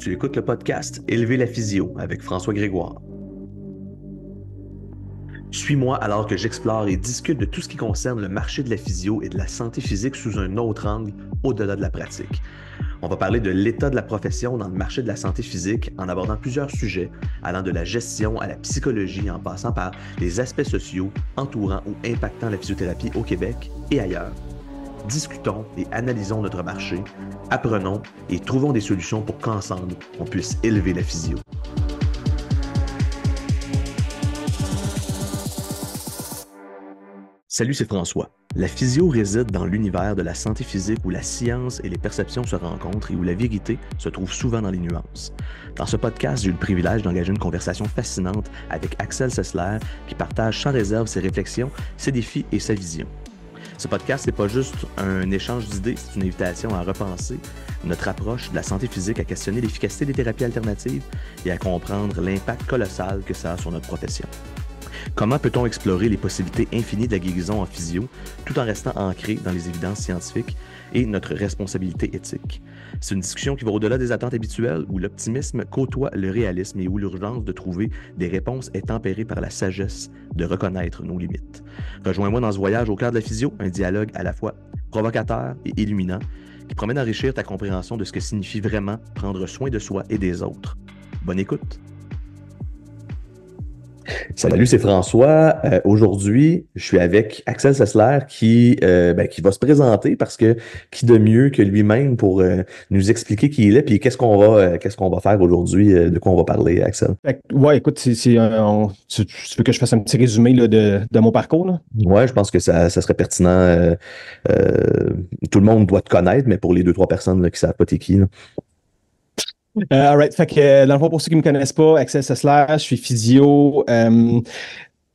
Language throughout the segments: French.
Tu écoutes le podcast Élever la physio avec François Grégoire. Suis-moi alors que j'explore et discute de tout ce qui concerne le marché de la physio et de la santé physique sous un autre angle, au-delà de la pratique. On va parler de l'état de la profession dans le marché de la santé physique en abordant plusieurs sujets, allant de la gestion à la psychologie en passant par les aspects sociaux entourant ou impactant la physiothérapie au Québec et ailleurs. Discutons et analysons notre marché, apprenons et trouvons des solutions pour qu'ensemble, on puisse élever la physio. Salut, c'est François. La physio réside dans l'univers de la santé physique où la science et les perceptions se rencontrent et où la vérité se trouve souvent dans les nuances. Dans ce podcast, j'ai eu le privilège d'engager une conversation fascinante avec Axel Sessler qui partage sans réserve ses réflexions, ses défis et sa vision. Ce podcast n'est pas juste un échange d'idées, c'est une invitation à repenser notre approche de la santé physique, à questionner l'efficacité des thérapies alternatives et à comprendre l'impact colossal que ça a sur notre profession. Comment peut-on explorer les possibilités infinies de la guérison en physio tout en restant ancré dans les évidences scientifiques et notre responsabilité éthique? C'est une discussion qui va au-delà des attentes habituelles où l'optimisme côtoie le réalisme et où l'urgence de trouver des réponses est tempérée par la sagesse de reconnaître nos limites. Rejoins-moi dans ce voyage au cœur de la physio, un dialogue à la fois provocateur et illuminant qui promet d'enrichir ta compréhension de ce que signifie vraiment prendre soin de soi et des autres. Bonne écoute! Salut, c'est François. Aujourd'hui, je suis avec Axel Sessler qui va se présenter parce que qui de mieux que lui-même pour nous expliquer qui il est puis qu'est-ce qu'on va faire aujourd'hui, de quoi on va parler, Axel. Ouais, écoute, tu veux que je fasse un petit résumé là, de mon parcours, là? Ouais, je pense que ça serait pertinent. Tout le monde doit te connaître, mais pour les 2-3 personnes là, qui savent pas t'es qui, là. All right. Fait que, dans le fond, pour ceux qui ne me connaissent pas, Axel Sessler, je suis physio.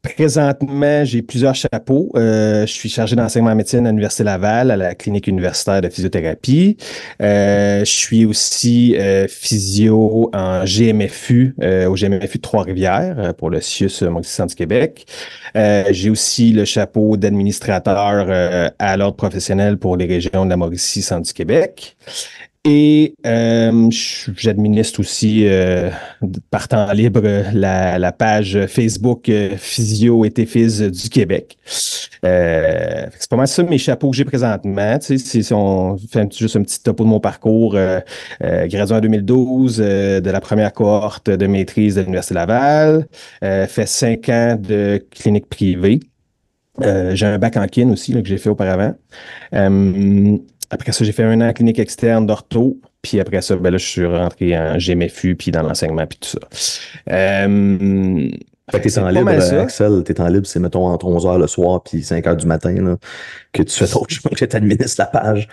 Présentement, j'ai plusieurs chapeaux. Je suis chargé d'enseignement en médecine à l'Université Laval, à la clinique universitaire de physiothérapie. Je suis aussi physio en GMFU, au GMFU de Trois-Rivières, pour le CIUS Mauricie du Québec. J'ai aussi le chapeau d'administrateur à l'ordre professionnel pour les régions de la Mauricie, Centre du Québec. Et j'administre aussi par temps libre la page Facebook Physio et Téphys du Québec. C'est pas mal ça mes chapeaux que j'ai présentement. Tu sais, si on fait juste un petit topo de mon parcours, gradué en 2012 de la première cohorte de maîtrise de l'Université Laval, fait 5 ans de clinique privée. J'ai un bac en kin aussi là, que j'ai fait auparavant. Après ça, j'ai fait 1 an en clinique externe d'ortho. Puis après ça, ben là, je suis rentré en GMFU, puis dans l'enseignement, puis tout ça. Fait que t'es en libre, Axel, t'es en libre, c'est mettons entre 11h le soir puis 5h du matin là, que tu fais autre chose, que tu administres la page.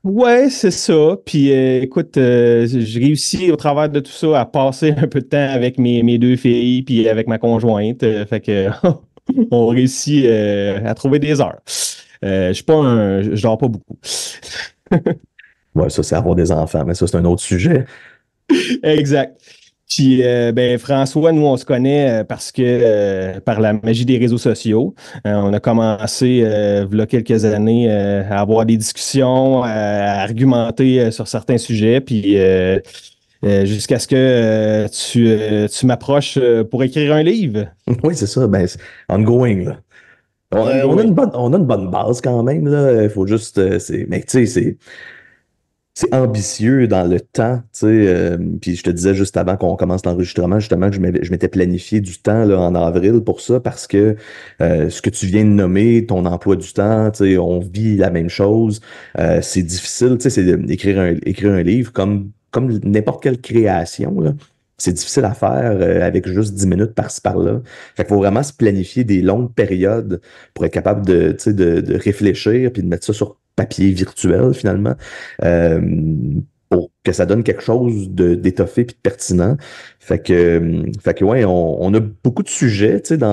Ouais, c'est ça. Puis écoute, j'ai réussi au travers de tout ça à passer un peu de temps avec mes 2 filles, puis avec ma conjointe. Fait que on réussit à trouver des heures. Je dors pas beaucoup. Ouais, ça, c'est avoir des enfants, mais ça, c'est un autre sujet. Exact. Puis, François, nous, on se connaît parce que par la magie des réseaux sociaux, on a commencé, il y a quelques années, à avoir des discussions, à argumenter sur certains sujets, puis jusqu'à ce que tu m'approches pour écrire un livre. Oui, c'est ça, ben, c'est ongoing, là. On a une bonne base quand même, là. Il faut juste, mais tu sais, c'est ambitieux dans le temps, tu sais. Puis je te disais juste avant qu'on commence l'enregistrement, justement, que je m'étais planifié du temps là, en avril pour ça, parce que ce que tu viens de nommer, ton emploi du temps, tu sais, on vit la même chose. C'est difficile, tu sais, c'est écrire un livre comme n'importe quelle création, là. C'est difficile à faire avec juste 10 minutes par-ci par-là. Fait qu'il faut vraiment se planifier des longues périodes pour être capable de, tu sais, de réfléchir puis de mettre ça sur papier virtuel finalement, euh, pour que ça donne quelque chose d'étoffé puis de pertinent. Fait que ouais, on a beaucoup de sujets, tu sais,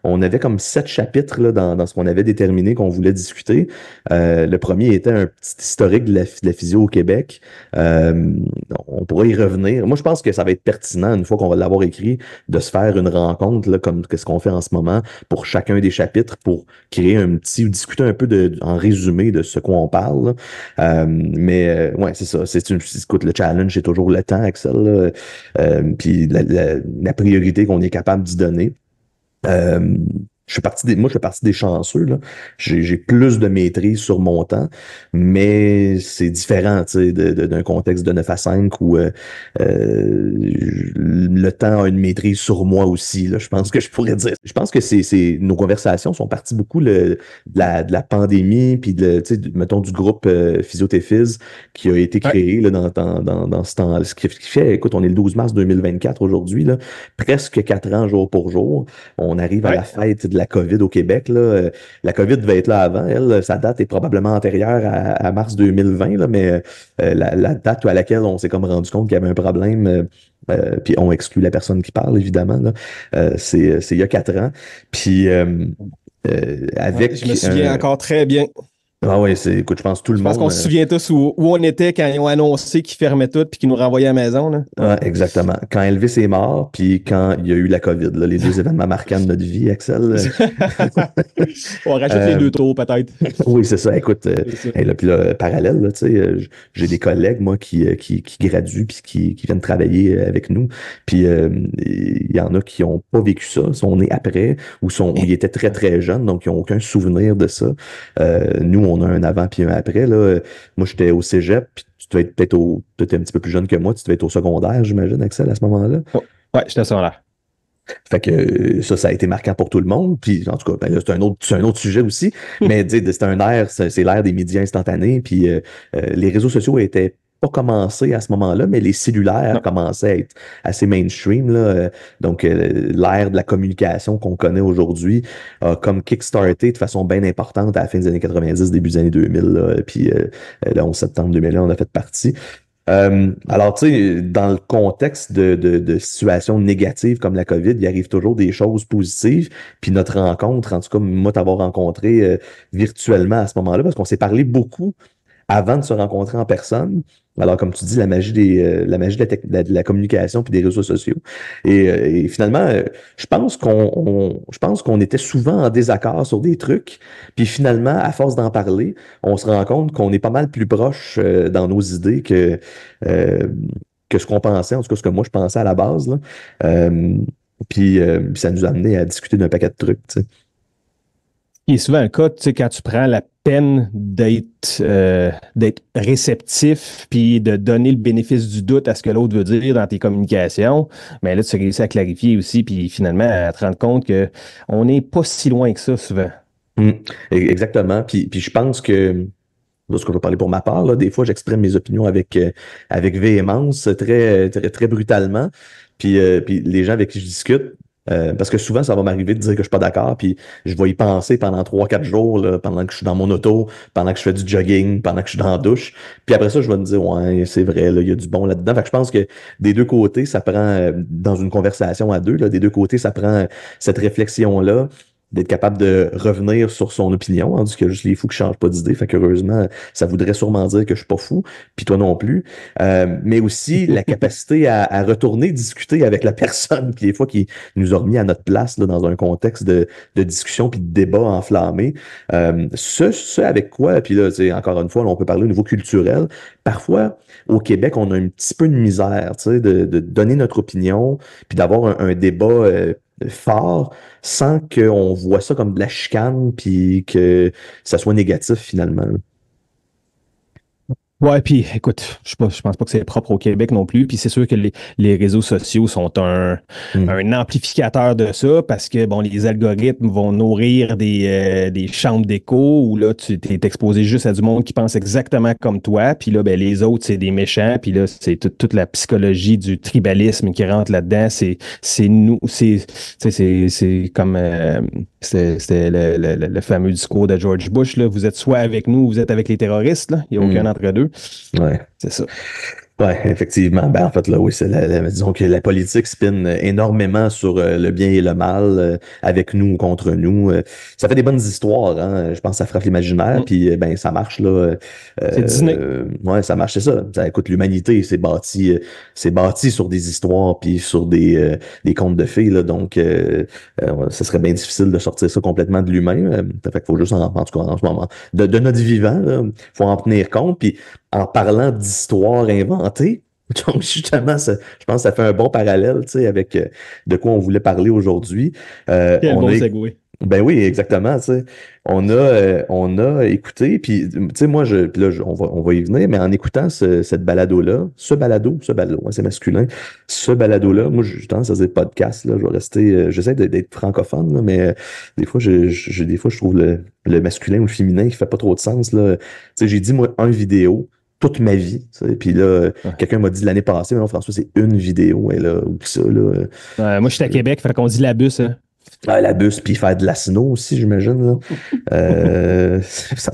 on avait comme 7 chapitres là, dans ce qu'on avait déterminé qu'on voulait discuter. Le premier était un petit historique de la physio au Québec. Euh, on pourra y revenir. Moi, je pense que ça va être pertinent, une fois qu'on va l'avoir écrit, de se faire une rencontre, là, comme ce qu'on fait en ce moment, pour chacun des chapitres, pour créer un petit, ou discuter un peu en résumé de ce qu'on parle, là. Ouais, c'est ça. écoute, le challenge, c'est toujours le temps, Axel, là. Puis la priorité qu'on est capable d'y donner. Euh, moi, je fais partie des chanceux, là. J'ai plus de maîtrise sur mon temps, mais c'est différent, tu sais, d'un contexte de 9 à 5 où le temps a une maîtrise sur moi aussi, là, je pense que je pourrais dire. Je pense que nos conversations sont parties beaucoup de la pandémie, puis tu sais, mettons, du groupe Physiotéphyse qui a été Ouais, créé là, dans ce temps-là. Ce qui fait, écoute, on est le 12 mars 2024 aujourd'hui, là, presque 4 ans jour pour jour. On arrive à la ouais. fête de la COVID au Québec, là. La COVID devait être là avant. Elle, sa date est probablement antérieure à mars 2020, là, mais la date à laquelle on s'est comme rendu compte qu'il y avait un problème, puis on exclut la personne qui parle, évidemment, là, c'est il y a 4 ans. Puis Ouais, je me avec souviens encore très bien. ah ouais, écoute, je pense que tout le Je pense qu'on monde. se souvient tous où on était quand ils ont annoncé qu'ils fermaient tout puis qu'ils nous renvoyaient à la maison, là. Ouais. Ouais, exactement. Quand Elvis est mort, puis quand il y a eu la COVID, là, les deux événements marquants de notre vie, Axel. On rajoute les Euh, deux tours, peut-être. Oui, c'est ça. Écoute, C'est ça. hey, là, puis là, parallèle, là, tu sais, j'ai des collègues, moi, qui graduent puis qui viennent travailler avec nous. Puis il y en a qui n'ont pas vécu ça, sont nés après, ou ils étaient très, très jeunes, donc ils n'ont aucun souvenir de ça. Nous, on a un avant puis un après. Là. Moi, j'étais au cégep, puis tu devais être peut-être un petit peu plus jeune que moi, tu devais être au secondaire, j'imagine, Axel, à ce moment-là. Oh, ouais, j'étais sur là. Fait que ça a été marquant pour tout le monde. Puis en tout cas, ben là, c'est un autre sujet aussi. Mais tu sais, c'est un ère, c'est l'ère des médias instantanés. Puis les réseaux sociaux étaient pas commencés à ce moment-là, mais les cellulaires Non. commençaient à être assez mainstream, là. Donc l'ère de la communication qu'on connaît aujourd'hui a comme kickstarté de façon bien importante à la fin des années 90, début des années 2000. Là. Puis le 11 septembre 2001, on a fait partie. Alors, tu sais, dans le contexte de situations négatives comme la COVID, il arrive toujours des choses positives. Puis notre rencontre, en tout cas, moi, t'avoir rencontré virtuellement à ce moment-là, parce qu'on s'est parlé beaucoup avant de se rencontrer en personne. Alors, comme tu dis, la magie de la communication puis des réseaux sociaux. Et finalement, je pense qu'on était souvent en désaccord sur des trucs. Puis finalement, à force d'en parler, on se rend compte qu'on est pas mal plus proche dans nos idées euh, que ce qu'on pensait, en tout cas ce que moi je pensais à la base, là. Euh, puis ça nous a amené à discuter d'un paquet de trucs, tu sais. Il est souvent le cas, tu sais, quand tu prends la peine d'être réceptif puis de donner le bénéfice du doute à ce que l'autre veut dire dans tes communications, mais là, tu réussis à clarifier aussi puis finalement à te rendre compte que on n'est pas si loin que ça souvent. Mm. Exactement. Puis je pense que lorsque je vais parler pour ma part, là, des fois, j'exprime mes opinions avec véhémence, très, très brutalement. Puis les gens avec qui je discute, parce que souvent, ça va m'arriver de dire que je suis pas d'accord, puis je vais y penser pendant 3, 4 jours, là, pendant que je suis dans mon auto, pendant que je fais du jogging, pendant que je suis dans la douche. Puis après ça, je vais me dire, ouais, c'est vrai, là, il y a du bon là-dedans. Fait que je pense que des deux côtés, ça prend, dans une conversation à deux, là, des deux côtés, ça prend cette réflexion-là d'être capable de revenir sur son opinion. On dit qu'il y a juste les fous qui changent pas d'idée. Fait qu'heureusement, ça voudrait sûrement dire que je suis pas fou, puis toi non plus. Mais aussi la capacité à retourner discuter avec la personne, puis des fois qui nous a remis à notre place là, dans un contexte de discussion puis de débat enflammé. Ce avec quoi, puis là, encore une fois, là, on peut parler au niveau culturel. Parfois, au Québec, on a un petit peu de misère, tu sais, de donner notre opinion, puis d'avoir un débat fort sans qu'on voit ça comme de la chicane puis que ça soit négatif finalement. Ouais, puis écoute, je pense pas que c'est propre au Québec non plus. Puis c'est sûr que les réseaux sociaux sont Mm. un amplificateur de ça parce que bon, les algorithmes vont nourrir des chambres d'écho où là, tu t'es exposé juste à du monde qui pense exactement comme toi. Puis là, ben, les autres, c'est des méchants. Puis là, c'est toute la psychologie du tribalisme qui rentre là-dedans. C'est nous, c'est comme c'était le fameux discours de George Bush, là. Vous êtes soit avec nous ou vous êtes avec les terroristes, là. Il n'y a aucun Mm. entre deux. Ouais. C'est ça. Ouais, effectivement. Ben, en fait, là, oui, disons que la politique spin énormément sur le bien et le mal, avec nous ou contre nous. Ça fait des bonnes histoires, hein. Je pense que ça frappe l'imaginaire, Mm. puis ben ça marche là. C'est Disney. Ouais, ça marche, c'est ça. Écoute, l'humanité, c'est bâti sur des histoires puis sur des contes de fées, là. Donc, ça serait bien difficile de sortir ça complètement de l'humain. Ça fait qu'il faut juste, en tout cas, en ce moment, de notre vivant, là, faut en tenir compte. Puis en parlant d'histoires inventées. Donc, justement, je pense que ça fait un bon parallèle, tu sais, avec de quoi on voulait parler aujourd'hui. Quel On bon a, segue. ben oui, exactement, tu sais. On a écouté, puis, tu sais, moi, puis là, on va y venir, mais en écoutant cette balado-là, ce balado, hein, c'est masculin, ce balado-là, moi, j'ai tendance à dire podcast, là, je vais rester, j'essaie d'être francophone, là, mais des fois, des fois, je trouve le masculin ou le féminin qui fait pas trop de sens, là. Tu sais, j'ai dit, moi, un vidéo, toute ma vie, tu sais. Puis là, Ouais. quelqu'un m'a dit l'année passée, mais non, François, c'est une vidéo, et là, ou ça, là. Moi, je suis à Québec, fait qu'on dit la bus. Hein. Ah, la bus, puis faire de la snow aussi, j'imagine, là. Ça.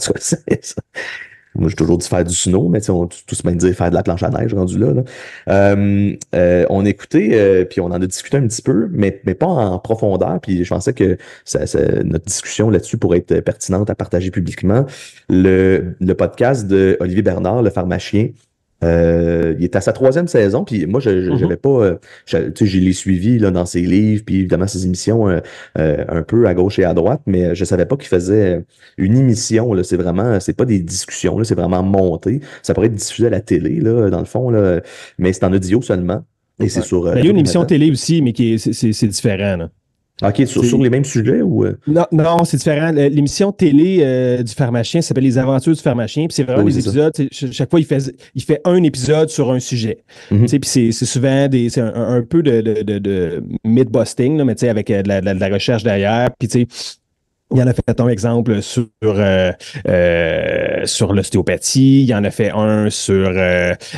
Moi, j'ai toujours dit faire du snow, mais tu sais, on tous même dire faire de la planche à neige rendu là. On écoutait, puis on en a discuté un petit peu, mais pas en profondeur. Puis je pensais que notre discussion là-dessus pourrait être pertinente à partager publiquement. Le podcast de Olivier Bernard, Le Pharmacien, il est à sa troisième saison, puis moi, j'avais Mhm. pas, tu sais, je l'ai suivi là, dans ses livres, puis évidemment ses émissions un peu à gauche et à droite, mais je savais pas qu'il faisait une émission. Là, c'est pas des discussions, là, c'est vraiment monté. Ça pourrait être diffusé à la télé, là, dans le fond, là, mais c'est en audio seulement, et c'est Ouais. sur Ben, il y a toutes une les émission plateformes. télé aussi, mais c'est différent. Là. Ok, sur les mêmes sujets ou Non, non, c'est différent. L'émission télé du pharmacien s'appelle Les Aventures du pharmacien. Puis c'est vraiment oui, des c'est ça. épisodes. Chaque fois, il fait un épisode sur un sujet. Tu sais, Mhm, puis c'est souvent c'est un peu de myth-busting, là, mais tu sais, avec de la recherche derrière. Puis tu sais, il en a fait un exemple sur l'ostéopathie. Il en a fait un sur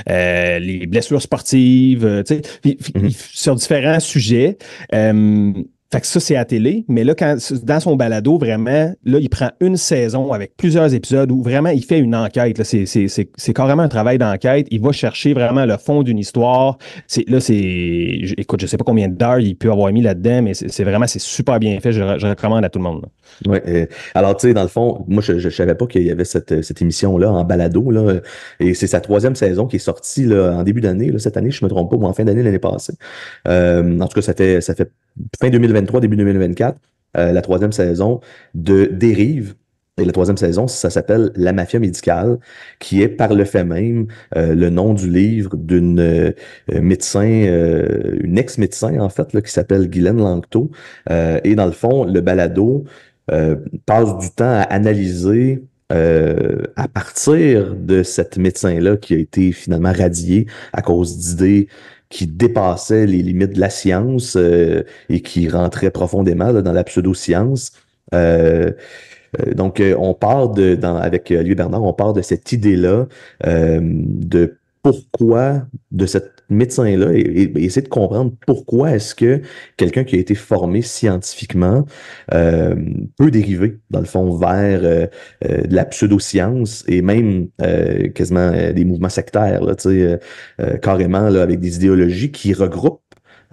les blessures sportives. Tu sais, mhm. sur différents sujets. Fait que ça, c'est à télé, mais là, dans son balado, vraiment, là, il prend une saison avec plusieurs épisodes où vraiment il fait une enquête. Là. C'est carrément un travail d'enquête. Il va chercher vraiment le fond d'une histoire. Écoute, je sais pas combien d'heures il peut avoir mis là-dedans, mais c'est super bien fait. Je recommande à tout le monde. Là. Ouais, alors, tu sais, dans le fond, moi, je savais pas qu'il y avait cette émission-là en balado, là, et c'est sa troisième saison qui est sortie là, en début d'année, là, cette année, je me trompe pas, ou en fin d'année l'année passée. En tout cas, ça fait fin 2023, début 2024, la troisième saison de Dérive. Et la troisième saison, ça s'appelle La Mafia médicale, qui est par le fait même le nom du livre d'une médecin, une ex-médecin en fait, là, qui s'appelle Guylaine Langto. Et dans le fond, le balado passe du temps à analyser à partir de cette médecin-là qui a été finalement radiée à cause d'idées qui dépassaient les limites de la science et qui rentraient profondément là, dans la pseudo-science. Euh, donc, on part avec Olivier Bernard, on part de cette idée-là, de pourquoi, de cette médecin-là, et essayer de comprendre pourquoi est-ce que quelqu'un qui a été formé scientifiquement euh, peut dériver, dans le fond, vers de la pseudoscience et même quasiment des mouvements sectaires, là, tu sais, carrément là, avec des idéologies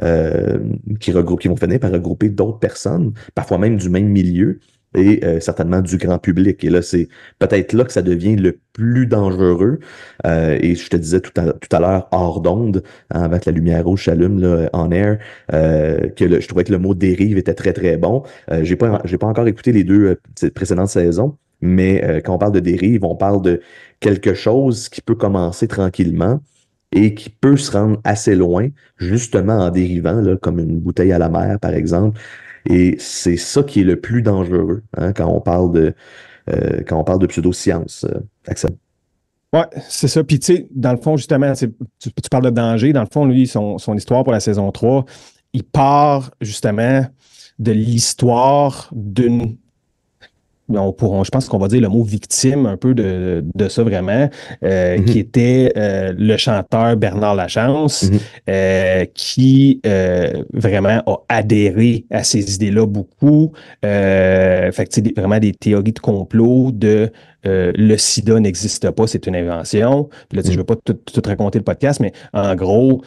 euh, qui vont finir par regrouper d'autres personnes, parfois même du même milieu et certainement du grand public. Et là, c'est peut-être là que ça devient le plus dangereux. Et je te disais tout à l'heure, hors d'onde, hein, avant que la lumière rouge s'allume là, en air, je trouvais que le mot dérive était très, très bon. J'ai pas encore écouté les deux précédentes saisons, mais quand on parle de dérive, on parle de quelque chose qui peut commencer tranquillement et qui peut se rendre assez loin, justement en dérivant, là, comme une bouteille à la mer, par exemple. Et c'est ça qui est le plus dangereux hein, quand on parle de pseudosciences, Axel. Ouais, c'est ça. Puis, tu sais, dans le fond, justement, tu parles de danger. Dans le fond, lui, son histoire pour la saison 3, il part justement de l'histoire d'une je pense qu'on va dire le mot victime un peu de ça vraiment, qui Mhm, était le chanteur Bernard Lachance, mhm, qui vraiment a adhéré à ces idées-là beaucoup. Fait que, tu sais, vraiment des théories de complot de le sida n'existe pas, c'est une invention. Puis là, tu sais, je ne mhm, veux pas tout raconter le podcast, mais en gros,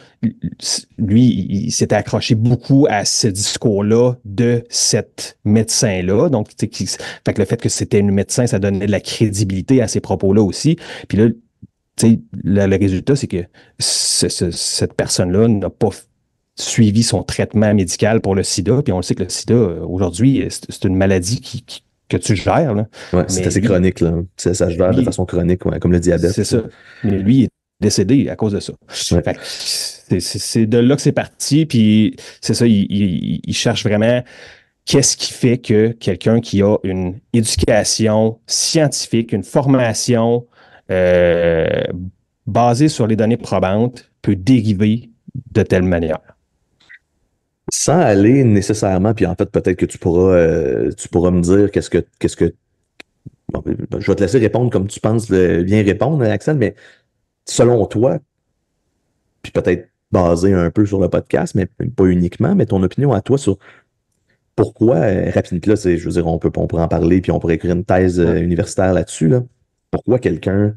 lui, il s'était accroché beaucoup à ce discours-là de cette médecin-là. Donc, tu sais, fait que le fait que c'était une médecin, ça donnait de la crédibilité à ces propos-là aussi. Puis là, tu sais, le résultat, c'est que cette personne-là n'a pas suivi son traitement médical pour le sida. Puis on le sait que le sida, aujourd'hui, c'est une maladie que tu gères. Là. Ouais, c'est Mais assez lui, chronique, là. Ça se gère de façon chronique, ouais, comme le diabète. c'est ça. Mais lui, il est décédé à cause de ça. Ouais. Fait que c'est de là que c'est parti. Puis c'est ça, il cherche vraiment qu'est-ce qui fait que quelqu'un qui a une éducation scientifique, une formation euh, basée sur les données probantes peut dériver de telle manière. Sans aller nécessairement, puis en fait, peut-être que tu pourras me dire qu'est-ce que. Bon, je vais te laisser répondre comme tu penses bien répondre, Axel, mais selon toi, puis peut-être basé un peu sur le podcast, mais pas uniquement, mais ton opinion à toi sur pourquoi, rapidement, là, je veux dire, on pourrait en parler, puis on pourrait écrire une thèse universitaire là-dessus, là. Pourquoi quelqu'un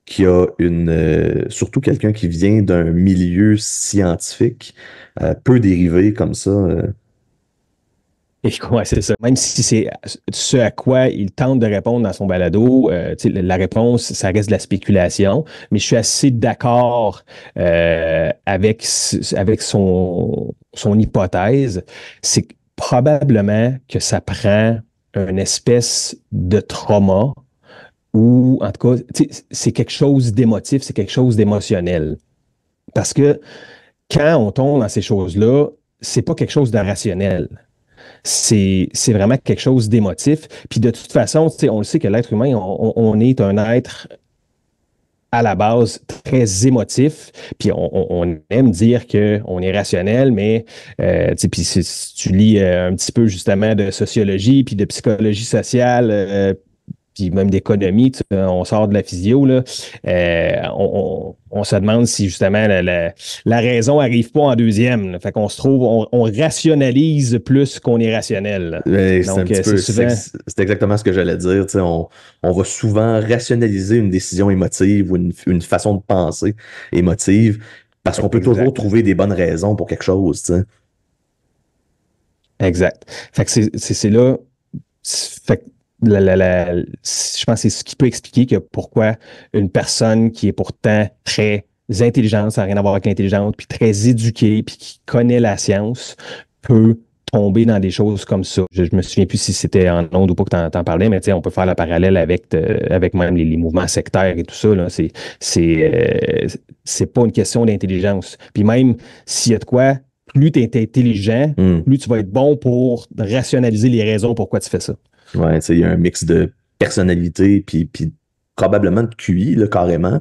qui a surtout quelqu'un qui vient d'un milieu scientifique, peut dériver comme ça. Et ouais, c'est ça. Même si c'est ce à quoi il tente de répondre dans son balado, la réponse, ça reste de la spéculation, mais je suis assez d'accord avec son hypothèse. C'est probablement que ça prend une espèce de trauma ou, en tout cas, c'est quelque chose d'émotif, c'est quelque chose d'émotionnel. Parce que quand on tombe dans ces choses-là, c'est pas quelque chose de rationnel. C'est vraiment quelque chose d'émotif. Puis de toute façon, on le sait que l'être humain, on est un être à la base très émotif. Puis on aime dire qu'on est rationnel, mais puis si tu lis un petit peu justement de sociologie, puis de psychologie sociale, puis même d'économie, on sort de la physio, là, on se demande si justement la raison n'arrive pas en deuxième. Là. Fait qu'on se trouve, on rationalise plus qu'on est rationnel. C'est un Donc, petit c'est peu, souvent. c'est exactement ce que j'allais dire. On va souvent rationaliser une décision émotive ou une façon de penser émotive parce qu'on peut toujours Exact. trouver des bonnes raisons pour quelque chose. Tu sais. Exact. Fait que c'est là. Fait que je pense que c'est ce qui peut expliquer que pourquoi une personne qui est pourtant très intelligente, ça n'a rien à voir avec l'intelligence, puis très éduquée, puis qui connaît la science, peut tomber dans des choses comme ça. Je me souviens plus si c'était en ondes ou pas que tu en parlais, mais on peut faire le parallèle avec même les mouvements sectaires et tout ça. Là. C'est pas une question d'intelligence. Puis même s'il y a de quoi, plus tu es intelligent, Hmm. plus tu vas être bon pour rationaliser les raisons pourquoi tu fais ça. Ouais, tu sais, il y a un mix de personnalité puis probablement de QI, là, carrément,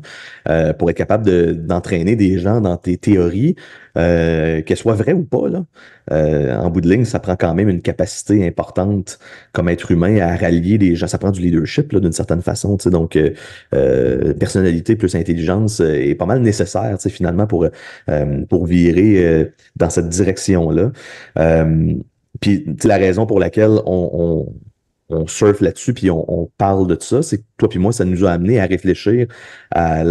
pour être capable d'entraîner des gens dans tes théories, qu'elles soient vraies ou pas, là. En bout de ligne, ça prend quand même une capacité importante comme être humain à rallier des gens. Ça prend du leadership, là, d'une certaine façon, tu sais. Donc, personnalité plus intelligence est pas mal nécessaire, tu sais, finalement, pour virer dans cette direction-là. Puis, tu sais, la raison pour laquelle on surfe là-dessus, puis on parle de ça, c'est que toi puis moi, ça nous a amené à réfléchir à euh,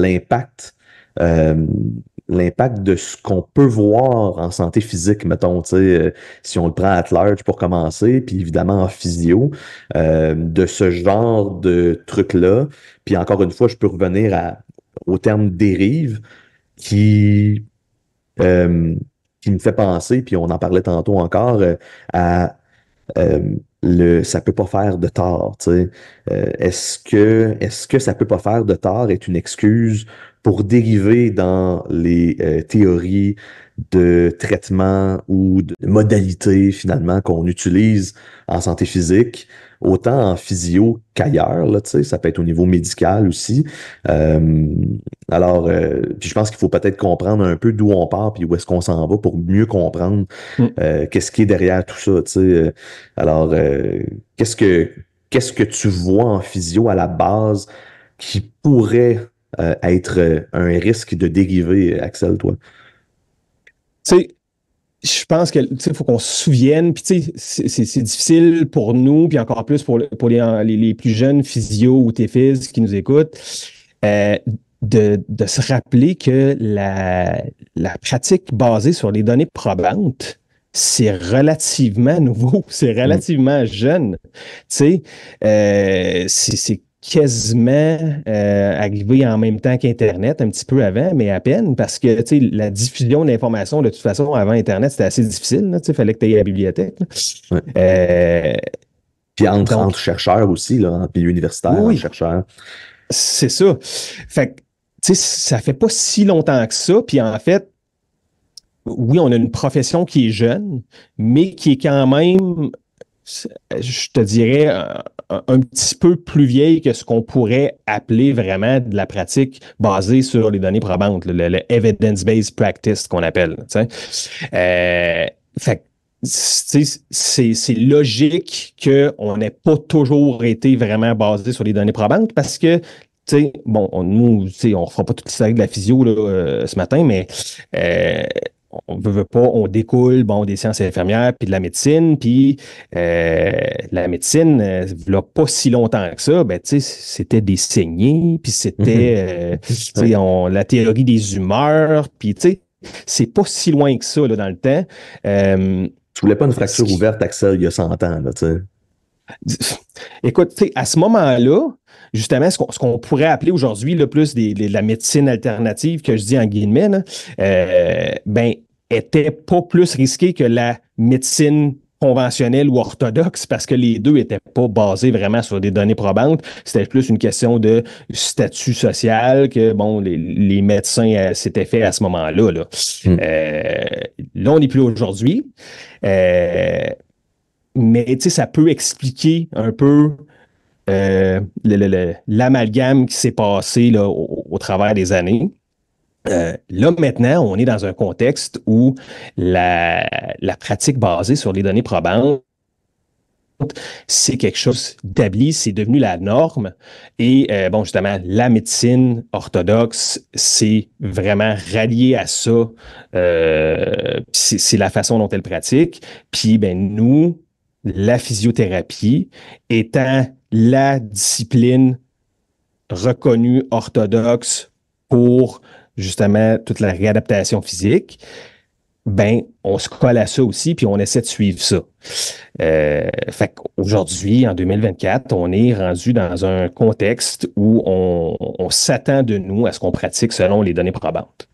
l'impact de ce qu'on peut voir en santé physique, mettons, tu sais, si on le prend à large pour commencer, puis évidemment en physio, de ce genre de truc-là. Puis encore une fois, je peux revenir au terme dérive qui, euh, qui me fait penser, puis on en parlait tantôt encore, à ça peut pas faire de tort, tu sais. Est-ce que ça peut pas faire de tort est une excuse pour dériver dans les théories de traitement ou de modalités finalement qu'on utilise en santé physique, autant en physio qu'ailleurs, là, tu sais, ça peut être au niveau médical aussi. Euh, puis je pense qu'il faut peut-être comprendre un peu d'où on part puis où est-ce qu'on s'en va pour mieux comprendre Mm. qu'est-ce qui est derrière tout ça, tu sais. Alors, qu'est-ce que qu'est-ce que tu vois en physio à la base qui pourrait être un risque de dériver, Axel, toi? Tu sais, je pense que il faut qu'on se souvienne, puis tu sais, c'est difficile pour nous, puis encore plus pour les plus jeunes physio ou TFIS qui nous écoutent, euh, de se rappeler que la pratique basée sur les données probantes, c'est relativement nouveau, c'est Mm. relativement jeune. Tu sais, c'est quasiment arrivé en même temps qu'Internet, un petit peu avant, mais à peine, parce que tu sais, la diffusion d'informations, de toute façon, avant Internet, c'était assez difficile. Il fallait que tu ailles à la bibliothèque. Là. Ouais. Euh, Puis entre, Donc, entre chercheurs aussi, là, entre milieu universitaire, oui, entre oui, chercheurs. c'est ça. Fait que, tu sais, ça fait pas si longtemps que ça. Puis en fait, oui, on a une profession qui est jeune, mais qui est quand même, je te dirais, un petit peu plus vieille que ce qu'on pourrait appeler vraiment de la pratique basée sur les données probantes, le evidence-based practice qu'on appelle. Tu sais. Fait que, c'est logique qu'on n'ait pas toujours été vraiment basé sur les données probantes parce que, tu sais, bon, nous, tu sais, on ne fera pas toute l'historique de la physio là, ce matin, mais euh, on veut pas, on découle, bon, des sciences infirmières puis de la médecine, puis la médecine, il pas si longtemps que ça, ben, tu sais, c'était des saignées, puis c'était, tu sais, la théorie des humeurs, puis, tu sais, c'est pas si loin que ça, là, dans le temps. Tu voulais pas une fracture ouverte, Axel, il y a 100 ans, là, tu sais. Écoute, tu sais, à ce moment-là, justement, ce qu'on pourrait appeler aujourd'hui le plus de la médecine alternative, que je dis en guillemets, là, ben, était pas plus risqué que la médecine conventionnelle ou orthodoxe parce que les deux n'étaient pas basés vraiment sur des données probantes. C'était plus une question de statut social que, bon, les médecins s'étaient fait à ce moment-là. Là, là on n'est plus aujourd'hui. Mais tu sais, ça peut expliquer un peu l'amalgame qui s'est passé là, au travers des années. Là, maintenant, on est dans un contexte où la pratique basée sur les données probantes, c'est quelque chose d'établi, c'est devenu la norme. Et bon, justement, la médecine orthodoxe, c'est vraiment rallié à ça. C'est la façon dont elle pratique. Puis, ben, nous, la physiothérapie étant la discipline reconnue orthodoxe pour justement toute la réadaptation physique, ben, on se colle à ça aussi, puis on essaie de suivre ça. Fait qu'aujourd'hui, en 2024, on est rendu dans un contexte où on s'attend de nous à ce qu'on pratique selon les données probantes.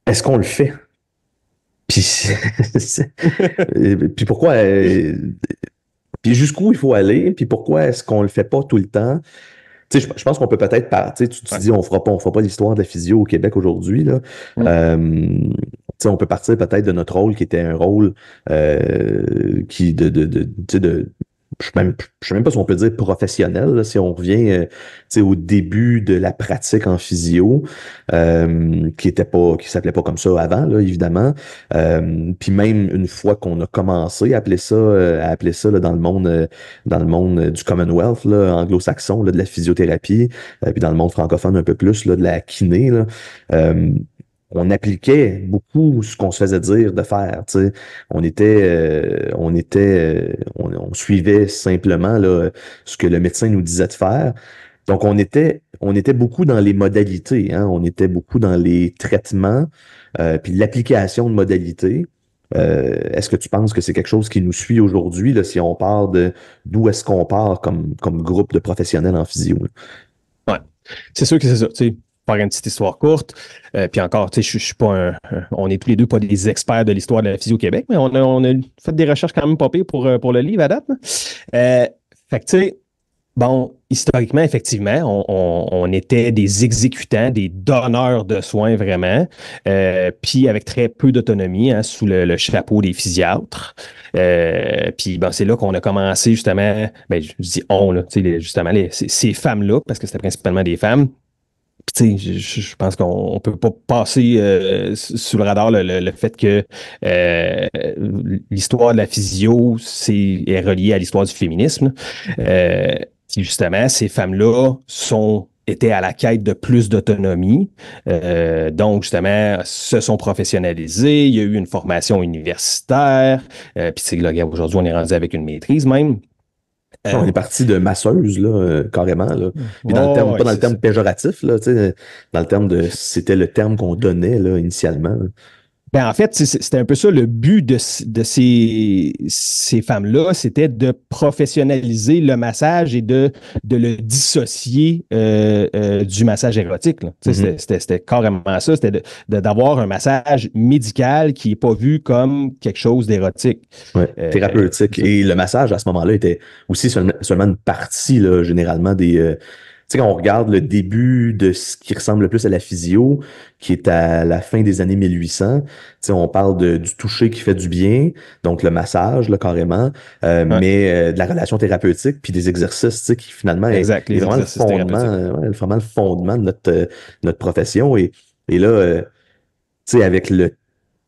Est-ce qu'on le fait? Puis, puis pourquoi? Puis jusqu'où il faut aller? Puis pourquoi est-ce qu'on le fait pas tout le temps? Tu sais, je pense qu'on peut peut-être pas. Tu sais, tu te Ouais. dis, on fera pas l'histoire de la physio au Québec aujourd'hui, là. Mm. Tu sais, on peut partir peut-être de notre rôle qui était un rôle qui tu sais, je sais même pas si on peut dire professionnel, là, si on revient tu sais, au début de la pratique en physio, qui s'appelait pas comme ça avant, là, évidemment. Puis même une fois qu'on a commencé à appeler ça là, dans le monde du Commonwealth là, anglo-saxon là, de la physiothérapie, puis dans le monde francophone un peu plus là, de la kiné, là, on appliquait beaucoup ce qu'on se faisait dire de faire. Tu sais. On suivait simplement là, ce que le médecin nous disait de faire. Donc, on était beaucoup dans les modalités, hein. On était beaucoup dans les traitements, puis l'application de modalités. Est-ce que tu penses que c'est quelque chose qui nous suit aujourd'hui, là, si on part de d'où est-ce qu'on part comme groupe de professionnels en physio? Là? Ouais. C'est sûr que c'est ça. Tu sais, faire une petite histoire courte. Puis encore, tu sais, je suis pas on est tous les deux pas des experts de l'histoire de la physio au Québec, mais on a fait des recherches quand même pas pires pour le livre à date. Là. Fait que, tu sais, bon, historiquement, effectivement, on était des exécutants, des donneurs de soins vraiment, puis avec très peu d'autonomie hein, sous le chapeau des physiatres. Puis ben, c'est là qu'on a commencé justement, ben, je dis on, là, justement, ces femmes-là, parce que c'était principalement des femmes. Puis, tu sais, je pense qu'on ne peut pas passer sous le radar le fait que l'histoire de la physio est reliée à l'histoire du féminisme. Puis justement, ces femmes-là étaient à la quête de plus d'autonomie. Donc, justement, se sont professionnalisées. Il y a eu une formation universitaire. Puis, là, aujourd'hui, on est rendu avec une maîtrise même. On est parti de masseuse, là, carrément, là. Puis dans le terme, Ouais, pas dans le c'est ça. terme péjoratif, là, tu sais, dans le terme c'était le terme qu'on donnait, là, initialement. Là. Ben, en fait, c'était un peu ça le but de ces femmes-là, c'était de professionnaliser le massage et de le dissocier du massage érotique, là. Tu sais, Mhm. c'était carrément ça, c'était d'avoir un massage médical qui n'est pas vu comme quelque chose d'érotique. Ouais, thérapeutique. Et le massage, à ce moment-là, était aussi seulement une partie, là, généralement, tu sais, quand on regarde le début de ce qui ressemble le plus à la physio, qui est à la fin des années 1800, tu sais, on parle du toucher qui fait du bien, donc le massage, là, carrément, Ouais, mais de la relation thérapeutique, puis des exercices, tu sais, qui finalement exact, est les vraiment le exercices fondement, thérapeutiques. ouais, vraiment le fondement de notre profession. Et là, tu sais, avec le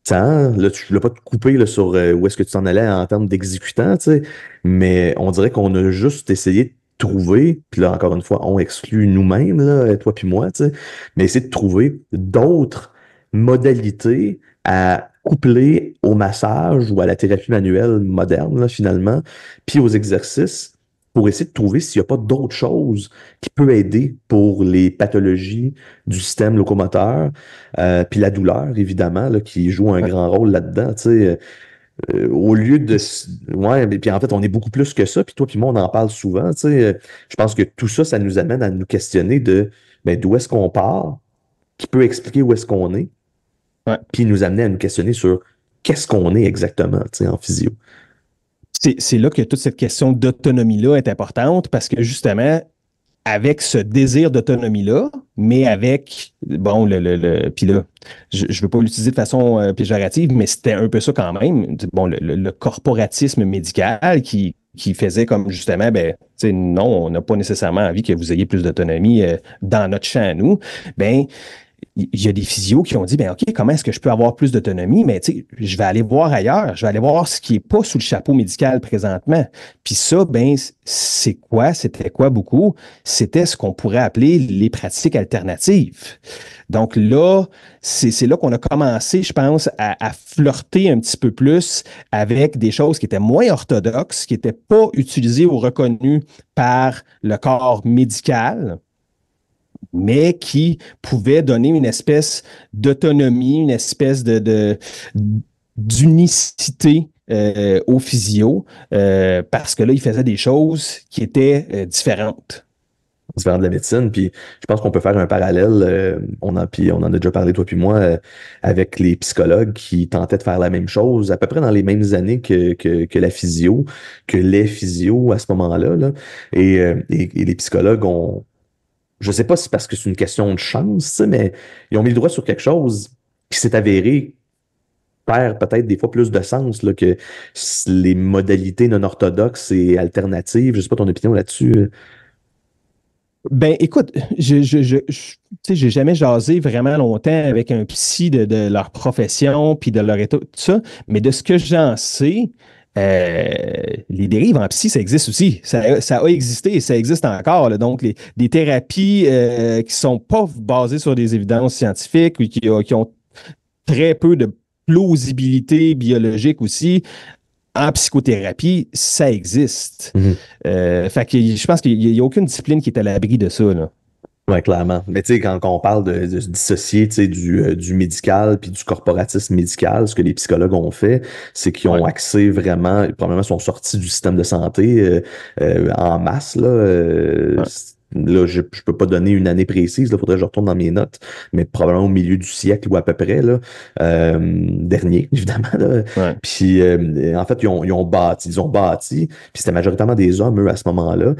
temps, là, tu ne voulais pas te couper là, sur où est-ce que tu t'en allais en termes d'exécutant, tu sais, mais on dirait qu'on a juste essayé de trouver, puis là, encore une fois, on exclut nous-mêmes, là, toi puis moi, tu sais, mais essayer de trouver d'autres modalités à coupler au massage ou à la thérapie manuelle moderne, là, finalement, puis aux exercices pour essayer de trouver s'il n'y a pas d'autres choses qui peuvent aider pour les pathologies du système locomoteur, puis la douleur, évidemment, là, qui joue un Ouais. grand rôle là-dedans, tu sais. Au lieu de... Ouais, mais puis en fait, on est beaucoup plus que ça, puis toi puis moi, on en parle souvent, tu sais. Je pense que tout ça, ça nous amène à nous questionner de ben, d'où est-ce qu'on part, qui peut expliquer où est-ce qu'on est, Ouais. puis nous amener à nous questionner sur qu'est-ce qu'on est exactement, tu sais, en physio. C'est là que toute cette question d'autonomie-là est importante parce que justement, avec ce désir d'autonomie-là, mais avec, bon, puis là, je ne veux pas l'utiliser de façon péjorative, mais c'était un peu ça quand même, bon, le corporatisme médical qui faisait comme justement, ben, tu sais, non, on n'a pas nécessairement envie que vous ayez plus d'autonomie dans notre champ à nous. Ben, il y a des physios qui ont dit, ben OK, comment est-ce que je peux avoir plus d'autonomie? Mais tu sais, je vais aller voir ailleurs, je vais aller voir ce qui n'est pas sous le chapeau médical présentement. Puis ça, ben, c'est quoi? C'était quoi beaucoup? C'était ce qu'on pourrait appeler les pratiques alternatives. Donc là, c'est là qu'on a commencé, je pense, à flirter un petit peu plus avec des choses qui étaient moins orthodoxes, qui n'étaient pas utilisées ou reconnues par le corps médical, mais qui pouvait donner une espèce d'autonomie, une espèce d'unicité au physio, parce que là, il faisait des choses qui étaient différentes. Différent de la médecine. Puis je pense qu'on peut faire un parallèle, puis on en a déjà parlé, toi puis moi, avec les psychologues qui tentaient de faire la même chose, à peu près dans les mêmes années que la physio, que les physios à ce moment-là. Là. Et les psychologues ont, je sais pas si c'est parce que c'est une question de chance, tu sais, mais ils ont mis le doigt sur quelque chose qui s'est avéré faire peut-être des fois plus de sens là, que les modalités non orthodoxes et alternatives. Je sais pas ton opinion là-dessus. Ben, écoute, tu sais, j'ai jamais jasé vraiment longtemps avec un psy de leur profession puis de leur état, tout ça, mais de ce que j'en sais, les dérives en psy, ça existe aussi. Ça a existé et ça existe encore, là. Donc, des thérapies qui sont pas basées sur des évidences scientifiques ou qui ont très peu de plausibilité biologique aussi, en psychothérapie, ça existe. Fait que je pense qu'il n'y a aucune discipline qui est à l'abri de ça, là. Oui, clairement. Mais tu sais, quand on parle de se dissocier, tu sais, du médical puis du corporatisme médical, ce que les psychologues ont fait, c'est qu'ils Ouais. ont axé vraiment, probablement sont sortis du système de santé en masse, là. Ouais. Là, je peux pas donner une année précise, là, faudrait que je retourne dans mes notes, mais probablement au milieu du siècle ou à peu près, là, dernier, évidemment, là. Ouais. Puis, en fait, ils ont bâti, puis c'était majoritairement des hommes, eux, à ce moment-là.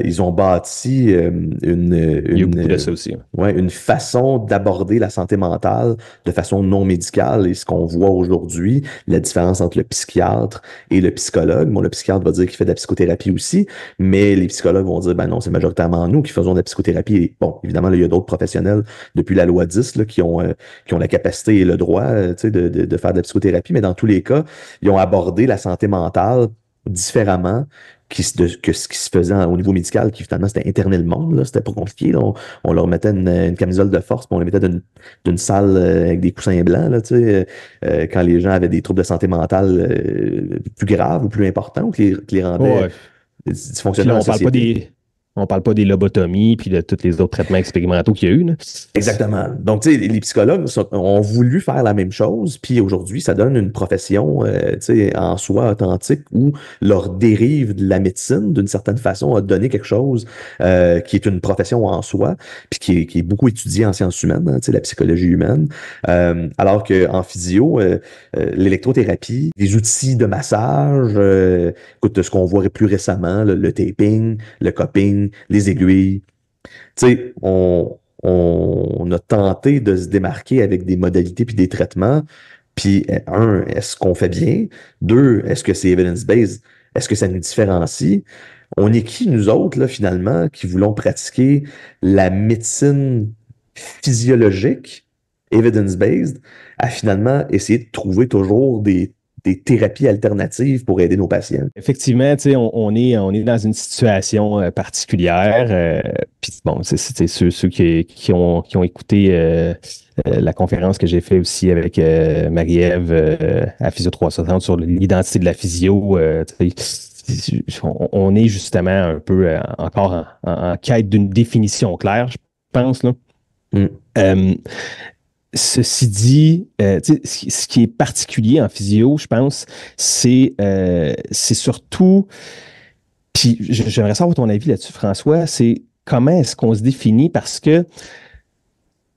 Ils ont bâti Il y a eu beaucoup de ça aussi. ouais, une façon d'aborder la santé mentale de façon non médicale. Et ce qu'on voit aujourd'hui, la différence entre le psychiatre et le psychologue. Bon, le psychiatre va dire qu'il fait de la psychothérapie aussi, mais les psychologues vont dire, ben non, c'est majoritairement nous qui faisons de la psychothérapie. Et bon, évidemment, là, il y a d'autres professionnels depuis la loi 10 là, qui ont la capacité et le droit tu sais, de faire de la psychothérapie, mais dans tous les cas, ils ont abordé la santé mentale différemment que ce qui se faisait au niveau médical, qui finalement c'était interner le monde, là, c'était pas compliqué. Là. On leur mettait une camisole de force, puis on les mettait d'une salle avec des coussins blancs, là, tu sais, quand les gens avaient des troubles de santé mentale plus graves ou plus importants, ou qui les rendaient Ouais. Puis dysfonctionnels là, en on parle pas société. On parle pas des lobotomies puis de tous les autres traitements expérimentaux qu'il y a eu, là. Exactement. Donc, tu sais, les psychologues ont voulu faire la même chose, puis aujourd'hui, ça donne une profession, tu sais, en soi authentique où leur dérive de la médecine, d'une certaine façon, a donné quelque chose qui est une profession en soi, puis qui est beaucoup étudiée en sciences humaines, hein, tu sais, la psychologie humaine. Alors qu'en physio, l'électrothérapie, les outils de massage, écoute, ce qu'on voit plus récemment, le taping, le cupping, les aiguilles, tu sais, on a tenté de se démarquer avec des modalités puis des traitements. Puis, un, est-ce qu'on fait bien? Deux, est-ce que c'est evidence-based? Est-ce que ça nous différencie? On est qui, nous autres, là, finalement, qui voulons pratiquer la médecine physiologique, evidence-based, à finalement essayer de trouver toujours des thérapies alternatives pour aider nos patients? Effectivement, tu sais, on est dans une situation particulière. Puis bon, c'est ceux qui ont écouté la conférence que j'ai fait aussi avec Marie-Ève à Physio 360 sur l'identité de la physio. On est justement un peu encore en quête d'une définition claire, je pense, là. Mm. Ceci dit, tu sais, ce qui est particulier en physio, je pense, c'est surtout, puis j'aimerais savoir ton avis là-dessus, François, c'est comment est-ce qu'on se définit, parce que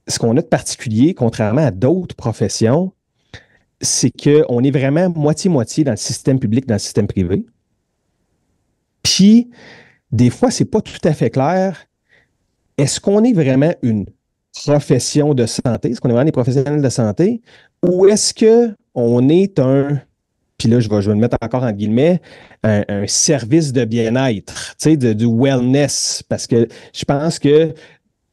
ce qu'on a de particulier, contrairement à d'autres professions, c'est qu'on est vraiment moitié-moitié dans le système public, dans le système privé. Puis, des fois, c'est pas tout à fait clair. Est-ce qu'on est vraiment une profession de santé? Est-ce qu'on est vraiment des professionnels de santé? Ou est-ce qu'on est puis là, je vais le mettre encore en guillemets, un service de bien-être, tu sais, du wellness? Parce que je pense que, tu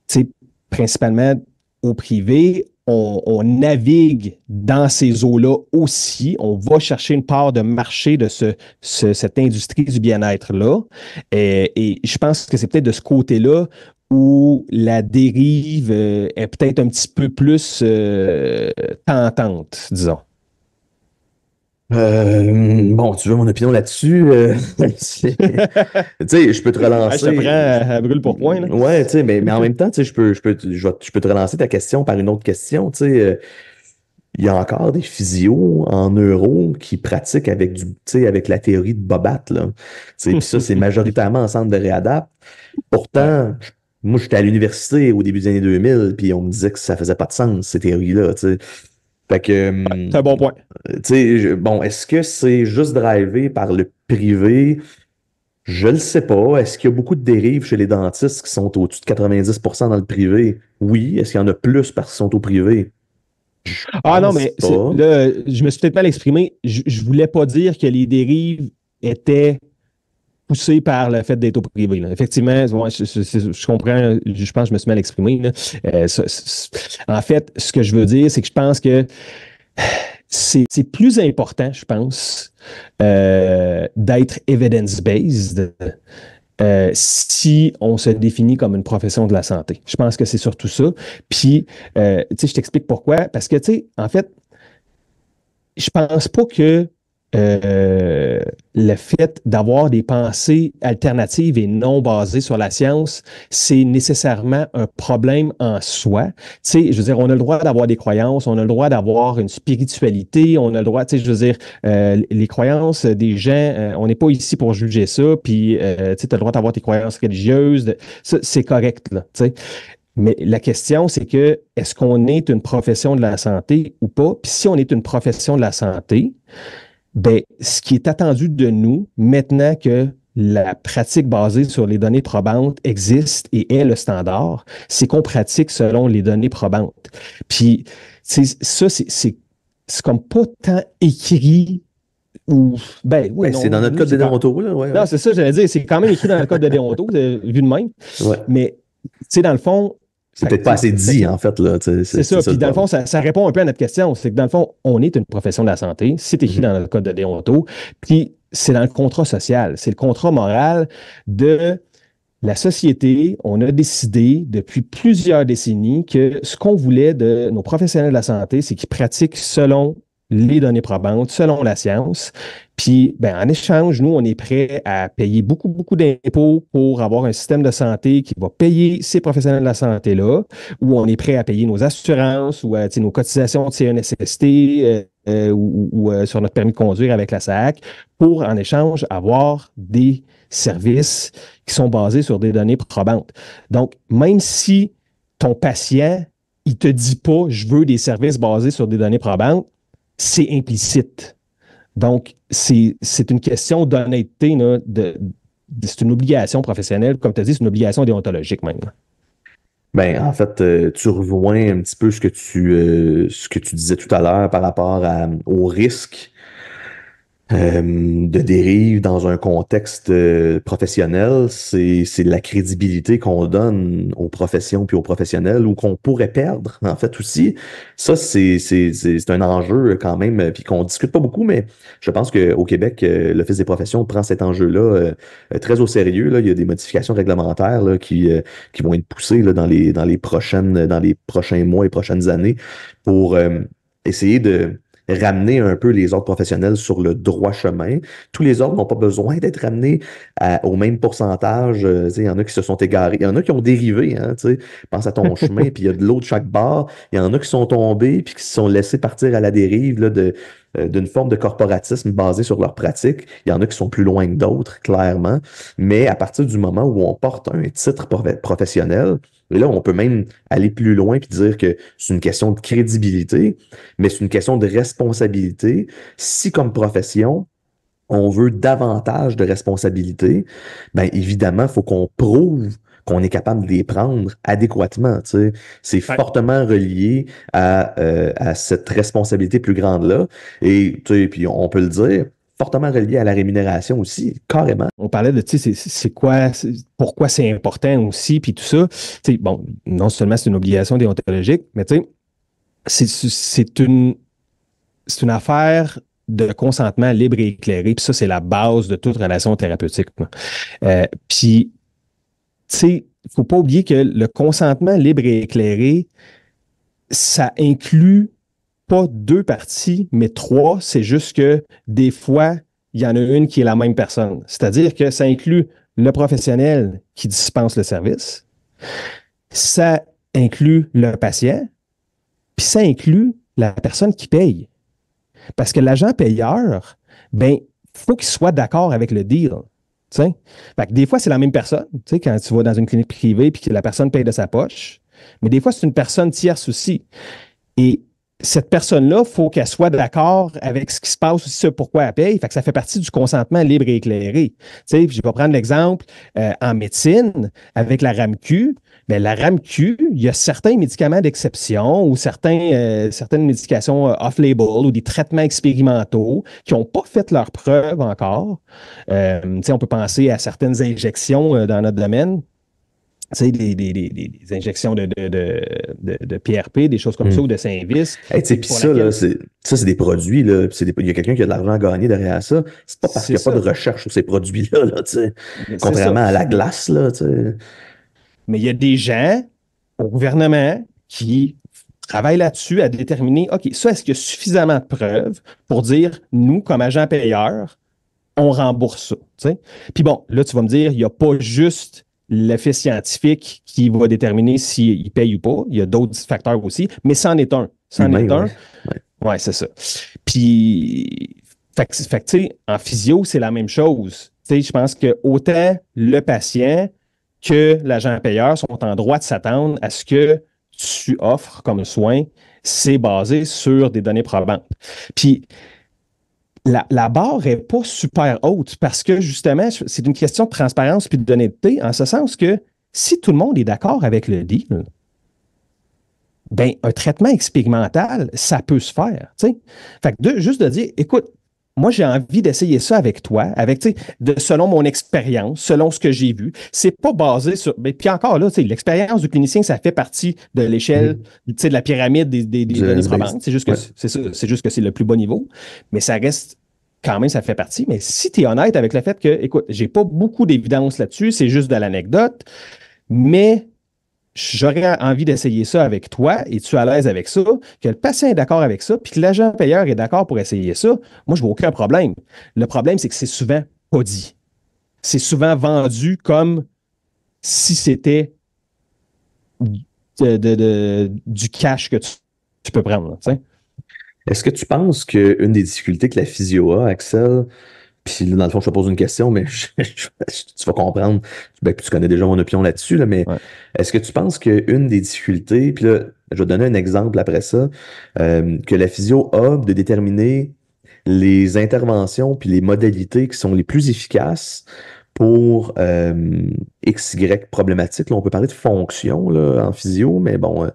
sais, principalement au privé, on navigue dans ces eaux-là aussi. On va chercher une part de marché de cette industrie du bien-être-là. Et je pense que c'est peut-être de ce côté-là où la dérive est peut-être un petit peu plus tentante, disons. Bon, tu veux mon opinion là-dessus? Tu sais, je peux te Ah, je te prends relancer. à brûle pour point, là. Ouais, tu sais, mais en même temps, tu sais, je peux te relancer ta question par une autre question. Tu sais, il y a encore des physios en neuro qui pratiquent avec tu sais, avec la théorie de Bobat, là. Tu sais, puis ça, c'est majoritairement en centre de réadap. Ouais. Pourtant, moi, j'étais à l'université au début des années 2000, puis on me disait que ça faisait pas de sens, ces théories-là, tu sais. Fait que, C'est un bon point. tu sais, bon, est-ce que c'est juste drivé par le privé? Je le sais pas. Est-ce qu'il y a beaucoup de dérives chez les dentistes qui sont au-dessus de 90% dans le privé? Oui. Est-ce qu'il y en a plus parce qu'ils sont au privé? Ah non, Pense mais pas. là, je me suis peut-être mal exprimé. Je voulais pas dire que les dérives étaient poussées par le fait d'être au privé, là. Effectivement, ouais, je comprends, je pense que je me suis mal exprimé, là. En fait, ce que je veux dire, c'est que je pense que c'est plus important, je pense, d'être evidence-based si on se définit comme une profession de la santé. Je pense que c'est surtout ça. Puis, tu sais, je t'explique pourquoi. Parce que, tu sais, en fait, je pense pas que le fait d'avoir des pensées alternatives et non basées sur la science, c'est nécessairement un problème en soi. Tu sais, je veux dire, on a le droit d'avoir des croyances, on a le droit d'avoir une spiritualité, on a le droit, tu sais, je veux dire, les croyances des gens, on n'est pas ici pour juger ça, puis, tu sais, tu as le droit d'avoir tes croyances religieuses, ça, c'est correct, là, tu sais. Mais la question, c'est que est-ce qu'on est une profession de la santé ou pas? Puis si on est une profession de la santé, ben, ce qui est attendu de nous, maintenant que la pratique basée sur les données probantes existe et est le standard, c'est qu'on pratique selon les données probantes. Puis, ça, c'est comme pas tant écrit ou, ben oui, Ben, c'est non, dans notre oui, code de c'est quand, déontologie, là, ouais, non, ouais. c'est ça, j'allais dire, c'est quand même écrit dans le code de déonto, vu de même, Ouais. mais, tu sais, dans le fond, C'est ça, peut-être pas assez fait dit, que en fait, là. Tu sais, c'est c'est ça. ça Puis le dans le problème. fond, ça répond un peu à notre question. C'est que dans le fond, on est une profession de la santé. C'est écrit Mhm. dans le code de déonto. Puis c'est dans le contrat social. C'est le contrat moral de la société. On a décidé depuis plusieurs décennies que ce qu'on voulait de nos professionnels de la santé, c'est qu'ils pratiquent selon les données probantes selon la science. Puis, ben, en échange, nous, on est prêt à payer beaucoup, beaucoup d'impôts pour avoir un système de santé qui va payer ces professionnels de la santé-là, où on est prêt à payer nos assurances ou nos cotisations de CNSST ou sur notre permis de conduire avec la SAC pour, en échange, avoir des services qui sont basés sur des données probantes. Donc, même si ton patient, il te dit pas, je veux des services basés sur des données probantes, c'est implicite. Donc, c'est une question d'honnêteté, là, c'est une obligation professionnelle, comme tu as dit, c'est une obligation déontologique même. Ben, en fait, tu rejoins un petit peu ce que tu disais tout à l'heure par rapport au risque de dérive dans un contexte professionnel, c'est la crédibilité qu'on donne aux professions puis aux professionnels ou qu'on pourrait perdre, en fait, aussi. Ça, c'est un enjeu quand même, puis qu'on discute pas beaucoup, mais je pense qu'au Québec, l'Office des professions prend cet enjeu-là très au sérieux. Là. Il y a des modifications réglementaires là, qui vont être poussées là, dans les prochains mois et prochaines années pour essayer de ramener un peu les ordres professionnels sur le droit chemin. Tous les ordres n'ont pas besoin d'être ramenés au même pourcentage. Il y en a qui se sont égarés. Il y en a qui ont dérivé. Hein, pense à ton chemin, puis il y a de l'eau de chaque bord. Il y en a qui sont tombés puis qui se sont laissés partir à la dérive là, d'une forme de corporatisme basé sur leurs pratiques. Il y en a qui sont plus loin que d'autres, clairement. Mais à partir du moment où on porte un titre professionnel, et là, on peut même aller plus loin et dire que c'est une question de crédibilité, mais c'est une question de responsabilité. Si, comme profession, on veut davantage de responsabilité, bien évidemment, il faut qu'on prouve qu'on est capable de les prendre adéquatement. Tu sais. C'est fortement relié à cette responsabilité plus grande-là. Et puis on peut le dire, fortement relié à la rémunération aussi, carrément. On parlait de, tu sais, pourquoi c'est important aussi, puis tout ça. Tu sais, bon, non seulement c'est une obligation déontologique, mais tu sais, c'est une affaire de consentement libre et éclairé, puis ça, c'est la base de toute relation thérapeutique. Puis, tu sais, il ne faut pas oublier que le consentement libre et éclairé, ça inclut pas deux parties, mais trois. C'est juste que des fois, il y en a une qui est la même personne. C'est-à-dire que ça inclut le professionnel qui dispense le service, ça inclut le patient, puis ça inclut la personne qui paye. Parce que l'agent payeur, ben, faut qu'il soit d'accord avec le deal. Fait que des fois, c'est la même personne, quand tu vas dans une clinique privée et que la personne paye de sa poche. Mais des fois, c'est une personne tierce aussi. Et cette personne-là, il faut qu'elle soit d'accord avec ce qui se passe aussi, pourquoi elle paye. Fait que ça fait partie du consentement libre et éclairé. Je vais prendre l'exemple en médecine avec la RAMQ. Bien, la RAMQ, il y a certains médicaments d'exception ou certaines médications off-label ou des traitements expérimentaux qui n'ont pas fait leur preuve encore. On peut penser à certaines injections dans notre domaine. Des injections de PRP, des choses comme ça, ou de Synvis. Puis ça, là, c'est des produits, là, il y a quelqu'un qui a de l'argent à gagner derrière ça. C'est pas parce qu'il n'y a pas de recherche sur ces produits-là, là, contrairement à la glace, là, t'sais. Mais il y a des gens au gouvernement qui travaillent là-dessus à déterminer, OK, ça, est-ce qu'il y a suffisamment de preuves pour dire, nous, comme agents payeurs, on rembourse ça, t'sais? Puis bon, là, tu vas me dire, il n'y a pas juste l'effet scientifique qui va déterminer s'il paye ou pas. Il y a d'autres facteurs aussi, mais c'en est un. Ouais, c'est ça. Puis, fait que, tu sais, en physio, c'est la même chose. Tu sais, je pense que autant le patient que l'agent payeur sont en droit de s'attendre à ce que tu offres comme soin, c'est basé sur des données probantes. Puis, la barre n'est pas super haute parce que justement, c'est une question de transparence puis d'honnêteté, en ce sens que si tout le monde est d'accord avec le deal, ben, un traitement expérimental, ça peut se faire. T'sais? Fait que juste de dire, écoute, moi, j'ai envie d'essayer ça avec toi, selon mon expérience, selon ce que j'ai vu. C'est pas basé sur. Puis encore là, l'expérience du clinicien, ça fait partie de l'échelle de la pyramide des données probantes. C'est juste que c'est juste que c'est le plus bas niveau. Mais ça reste quand même, ça fait partie. Mais si tu es honnête avec le fait que, écoute, j'ai pas beaucoup d'évidence là-dessus, c'est juste de l'anecdote, mais j'aurais envie d'essayer ça avec toi, es-tu à l'aise avec ça, que le patient est d'accord avec ça, puis que l'agent payeur est d'accord pour essayer ça, moi, je vois aucun problème. Le problème, c'est que c'est souvent pas dit. C'est souvent vendu comme si c'était du cash que tu peux prendre. Là, tu sais. Est-ce que tu penses qu'une des difficultés que la physio a, Axel, puis là, dans le fond, je te pose une question, mais tu vas comprendre, ben, puis tu connais déjà mon opinion là-dessus, là, mais Ouais. est-ce que tu penses qu'une des difficultés, puis là, je vais te donner un exemple après ça, que la physio a de déterminer les interventions puis les modalités qui sont les plus efficaces pour XY problématique. Là, on peut parler de fonction là, en physio, mais bon,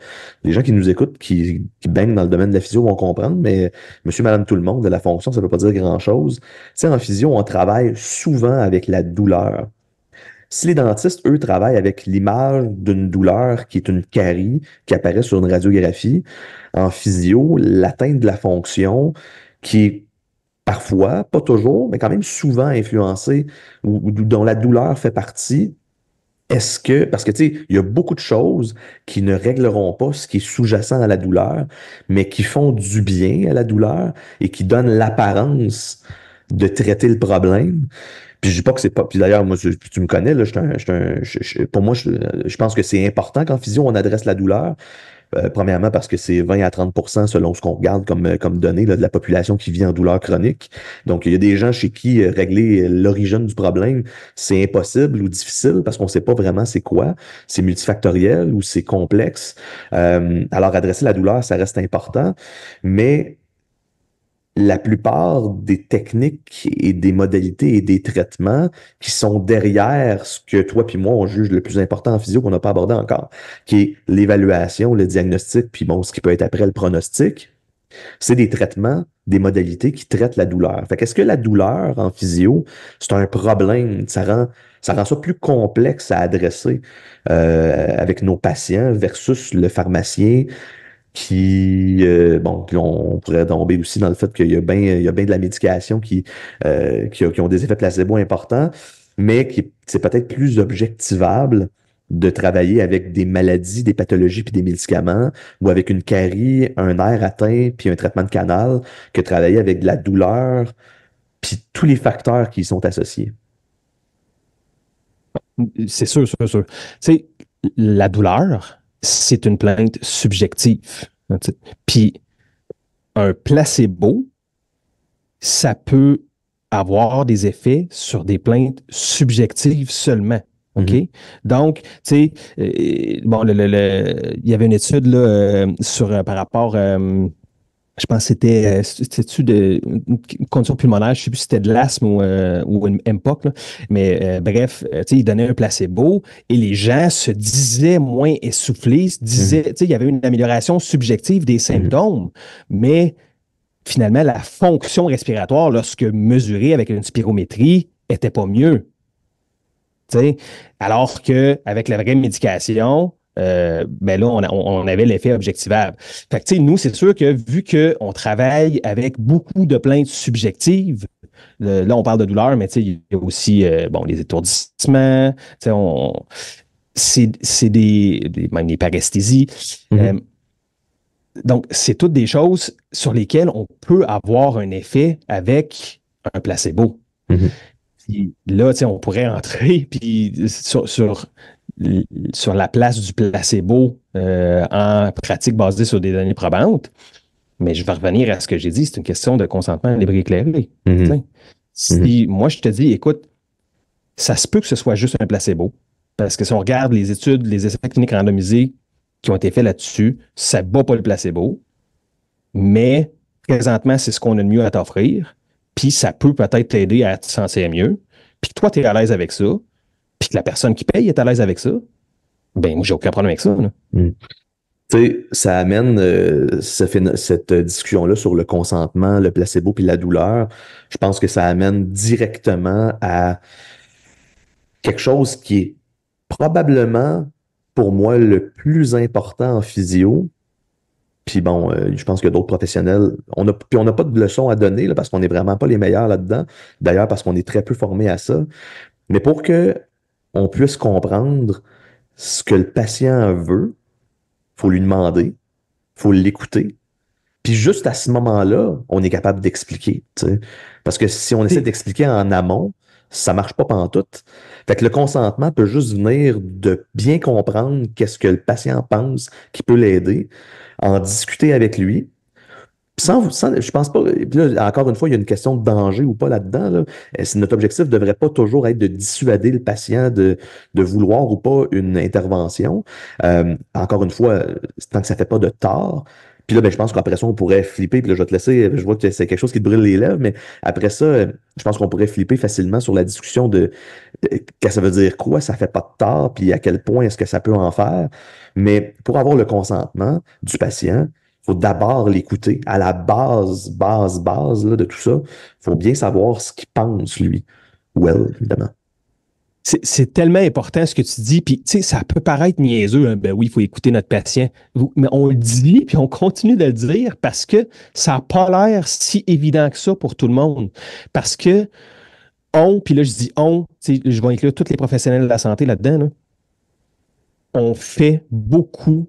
les gens qui nous écoutent, qui baignent dans le domaine de la physio vont comprendre, mais monsieur, madame, tout le monde, de la fonction, ça ne veut pas dire grand-chose. Tu sais, en physio, on travaille souvent avec la douleur. Si les dentistes, eux, travaillent avec l'image d'une douleur qui est une carie qui apparaît sur une radiographie, en physio, l'atteinte de la fonction qui est parfois, pas toujours, mais quand même souvent influencée ou dont la douleur fait partie. Est-ce que, parce que tu sais, il y a beaucoup de choses qui ne régleront pas ce qui est sous-jacent à la douleur, mais qui font du bien à la douleur et qui donnent l'apparence de traiter le problème. Puis je dis pas que c'est pas. Puis d'ailleurs, moi, tu me connais, là, pour moi, je pense que c'est important qu'en physio, on adresse la douleur. Premièrement, parce que c'est 20 à 30% selon ce qu'on regarde comme données là, de la population qui vit en douleur chronique. Donc, il y a des gens chez qui régler l'origine du problème, c'est impossible ou difficile parce qu'on ne sait pas vraiment c'est quoi. C'est multifactoriel ou c'est complexe. Alors, adresser la douleur, ça reste important. Mais la plupart des techniques et des modalités et des traitements qui sont derrière ce que toi puis moi, on juge le plus important en physio qu'on n'a pas abordé encore, qui est l'évaluation, le diagnostic, puis bon, ce qui peut être après le pronostic, c'est des traitements, des modalités qui traitent la douleur. Fait qu'est-ce que la douleur en physio, c'est un problème, ça rend ça plus complexe à adresser avec nos patients versus le pharmacien bon, puis on pourrait tomber aussi dans le fait il y a bien de la médication qui ont des effets placebo importants, mais c'est peut-être plus objectivable de travailler avec des maladies, des pathologies puis des médicaments, ou avec une carie, un nerf atteint puis un traitement de canal, que travailler avec de la douleur puis tous les facteurs qui y sont associés. C'est sûr, sûr, sûr. Tu sais, la douleur, c'est une plainte subjective. Hein, tu sais. Puis un placebo, ça peut avoir des effets sur des plaintes subjectives seulement. OK? Mhm. Donc, tu sais, bon, il y avait une étude là, par rapport, je pense que c'était-tu une condition pulmonaire, je ne sais plus si c'était de l'asthme ou une MPOC, là. Mais bref, tu sais, ils donnaient un placebo et les gens se disaient moins essoufflés, se Mhm. disaient, tu sais, il y avait une amélioration subjective des Mhm. symptômes, mais finalement, la fonction respiratoire, lorsque mesurée avec une spirométrie, était pas mieux. T'sais. Alors qu'avec la vraie médication, ben là, on avait l'effet objectivable. Fait que, tu sais, nous, c'est sûr que vu qu'on travaille avec beaucoup de plaintes subjectives, là, on parle de douleur, mais il y a aussi bon, les étourdissements, c'est même les paresthésies. Mhm. Donc, c'est toutes des choses sur lesquelles on peut avoir un effet avec un placebo. Mhm. Puis là, on pourrait entrer puis sur la place du placebo en pratique basée sur des données probantes. Mais je vais revenir à ce que j'ai dit, c'est une question de consentement libre et éclairé. Mhm. T'sais. Mhm. Si moi, je te dis, écoute, ça se peut que ce soit juste un placebo, parce que si on regarde les études, les essais cliniques randomisés qui ont été faits là-dessus, ça ne bat pas le placebo, mais présentement, c'est ce qu'on a de mieux à t'offrir, puis ça peut peut-être t'aider à te sentir mieux, puis que toi, tu es à l'aise avec ça, puis que la personne qui paye est à l'aise avec ça, ben moi, j'ai aucun problème avec ça. Là. Mhm. Tu sais, ça amène cette discussion-là sur le consentement, le placebo puis la douleur. Je pense que ça amène directement à quelque chose qui est probablement pour moi le plus important en physio. Puis bon, je pense que d'autres professionnels, puis on n'a pas de leçons à donner là, parce qu'on n'est vraiment pas les meilleurs là-dedans. D'ailleurs, parce qu'on est très peu formé à ça. Mais pour que on puisse comprendre ce que le patient veut, faut lui demander, faut l'écouter. Puis juste à ce moment-là, on est capable d'expliquer, tu sais. Parce que si on essaie d'expliquer en amont, ça marche pas pantoute. Fait que le consentement peut juste venir de bien comprendre qu'est-ce que le patient pense qui peut l'aider, en discuter avec lui, je pense pas. Puis là, encore une fois, il y a une question de danger ou pas là-dedans. Là. Notre objectif ne devrait pas toujours être de dissuader le patient de vouloir ou pas une intervention. Encore une fois, tant que ça ne fait pas de tort. Puis là, ben, je pense qu'après ça, on pourrait flipper. Puis là, je vais te laisser. Je vois que c'est quelque chose qui te brûle les lèvres, mais après ça, je pense qu'on pourrait flipper facilement sur la discussion de que ça veut dire quoi, ça fait pas de tort, puis à quel point est-ce que ça peut en faire. Mais pour avoir le consentement du patient, faut d'abord l'écouter. À la base là, de tout ça, faut bien savoir ce qu'il pense, lui. Ou elle, évidemment. C'est tellement important ce que tu dis, puis tu sais, ça peut paraître niaiseux, hein. Ben oui, il faut écouter notre patient, mais on le dit, puis on continue de le dire parce que ça n'a pas l'air si évident que ça pour tout le monde. Parce que puis là je dis tu sais, je vais inclure tous les professionnels de la santé là-dedans, là. On fait beaucoup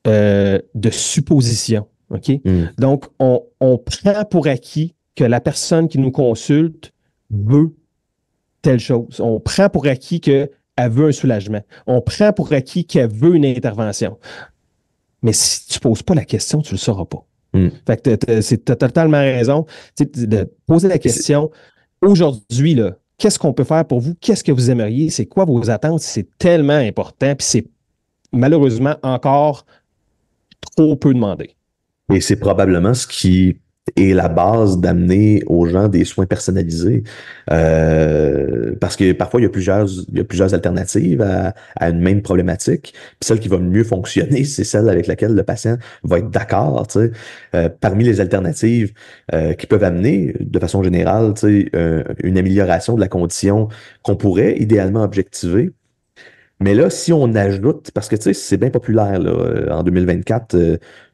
de suppositions, OK? Donc, on prend pour acquis que la personne qui nous consulte veut telle chose. On prend pour acquis qu'elle veut un soulagement. On prend pour acquis qu'elle veut une intervention. Mais si tu ne poses pas la question, tu ne le sauras pas. Fait que tu as totalement raison. De poser la question, aujourd'hui, là, qu'est-ce qu'on peut faire pour vous? Qu'est-ce que vous aimeriez? C'est quoi vos attentes? C'est tellement important. Puis c'est malheureusement encore trop peu demandé. Et c'est probablement ce qui est la base d'amener aux gens des soins personnalisés. Parce que parfois, il y a plusieurs alternatives à une même problématique. Puis celle qui va mieux fonctionner, c'est celle avec laquelle le patient va être d'accord. Tu sais. Parmi les alternatives qui peuvent amener, de façon générale, tu sais, une amélioration de la condition qu'on pourrait idéalement objectiver. Mais là, si on ajoute, parce que tu sais, c'est bien populaire là, en 2024,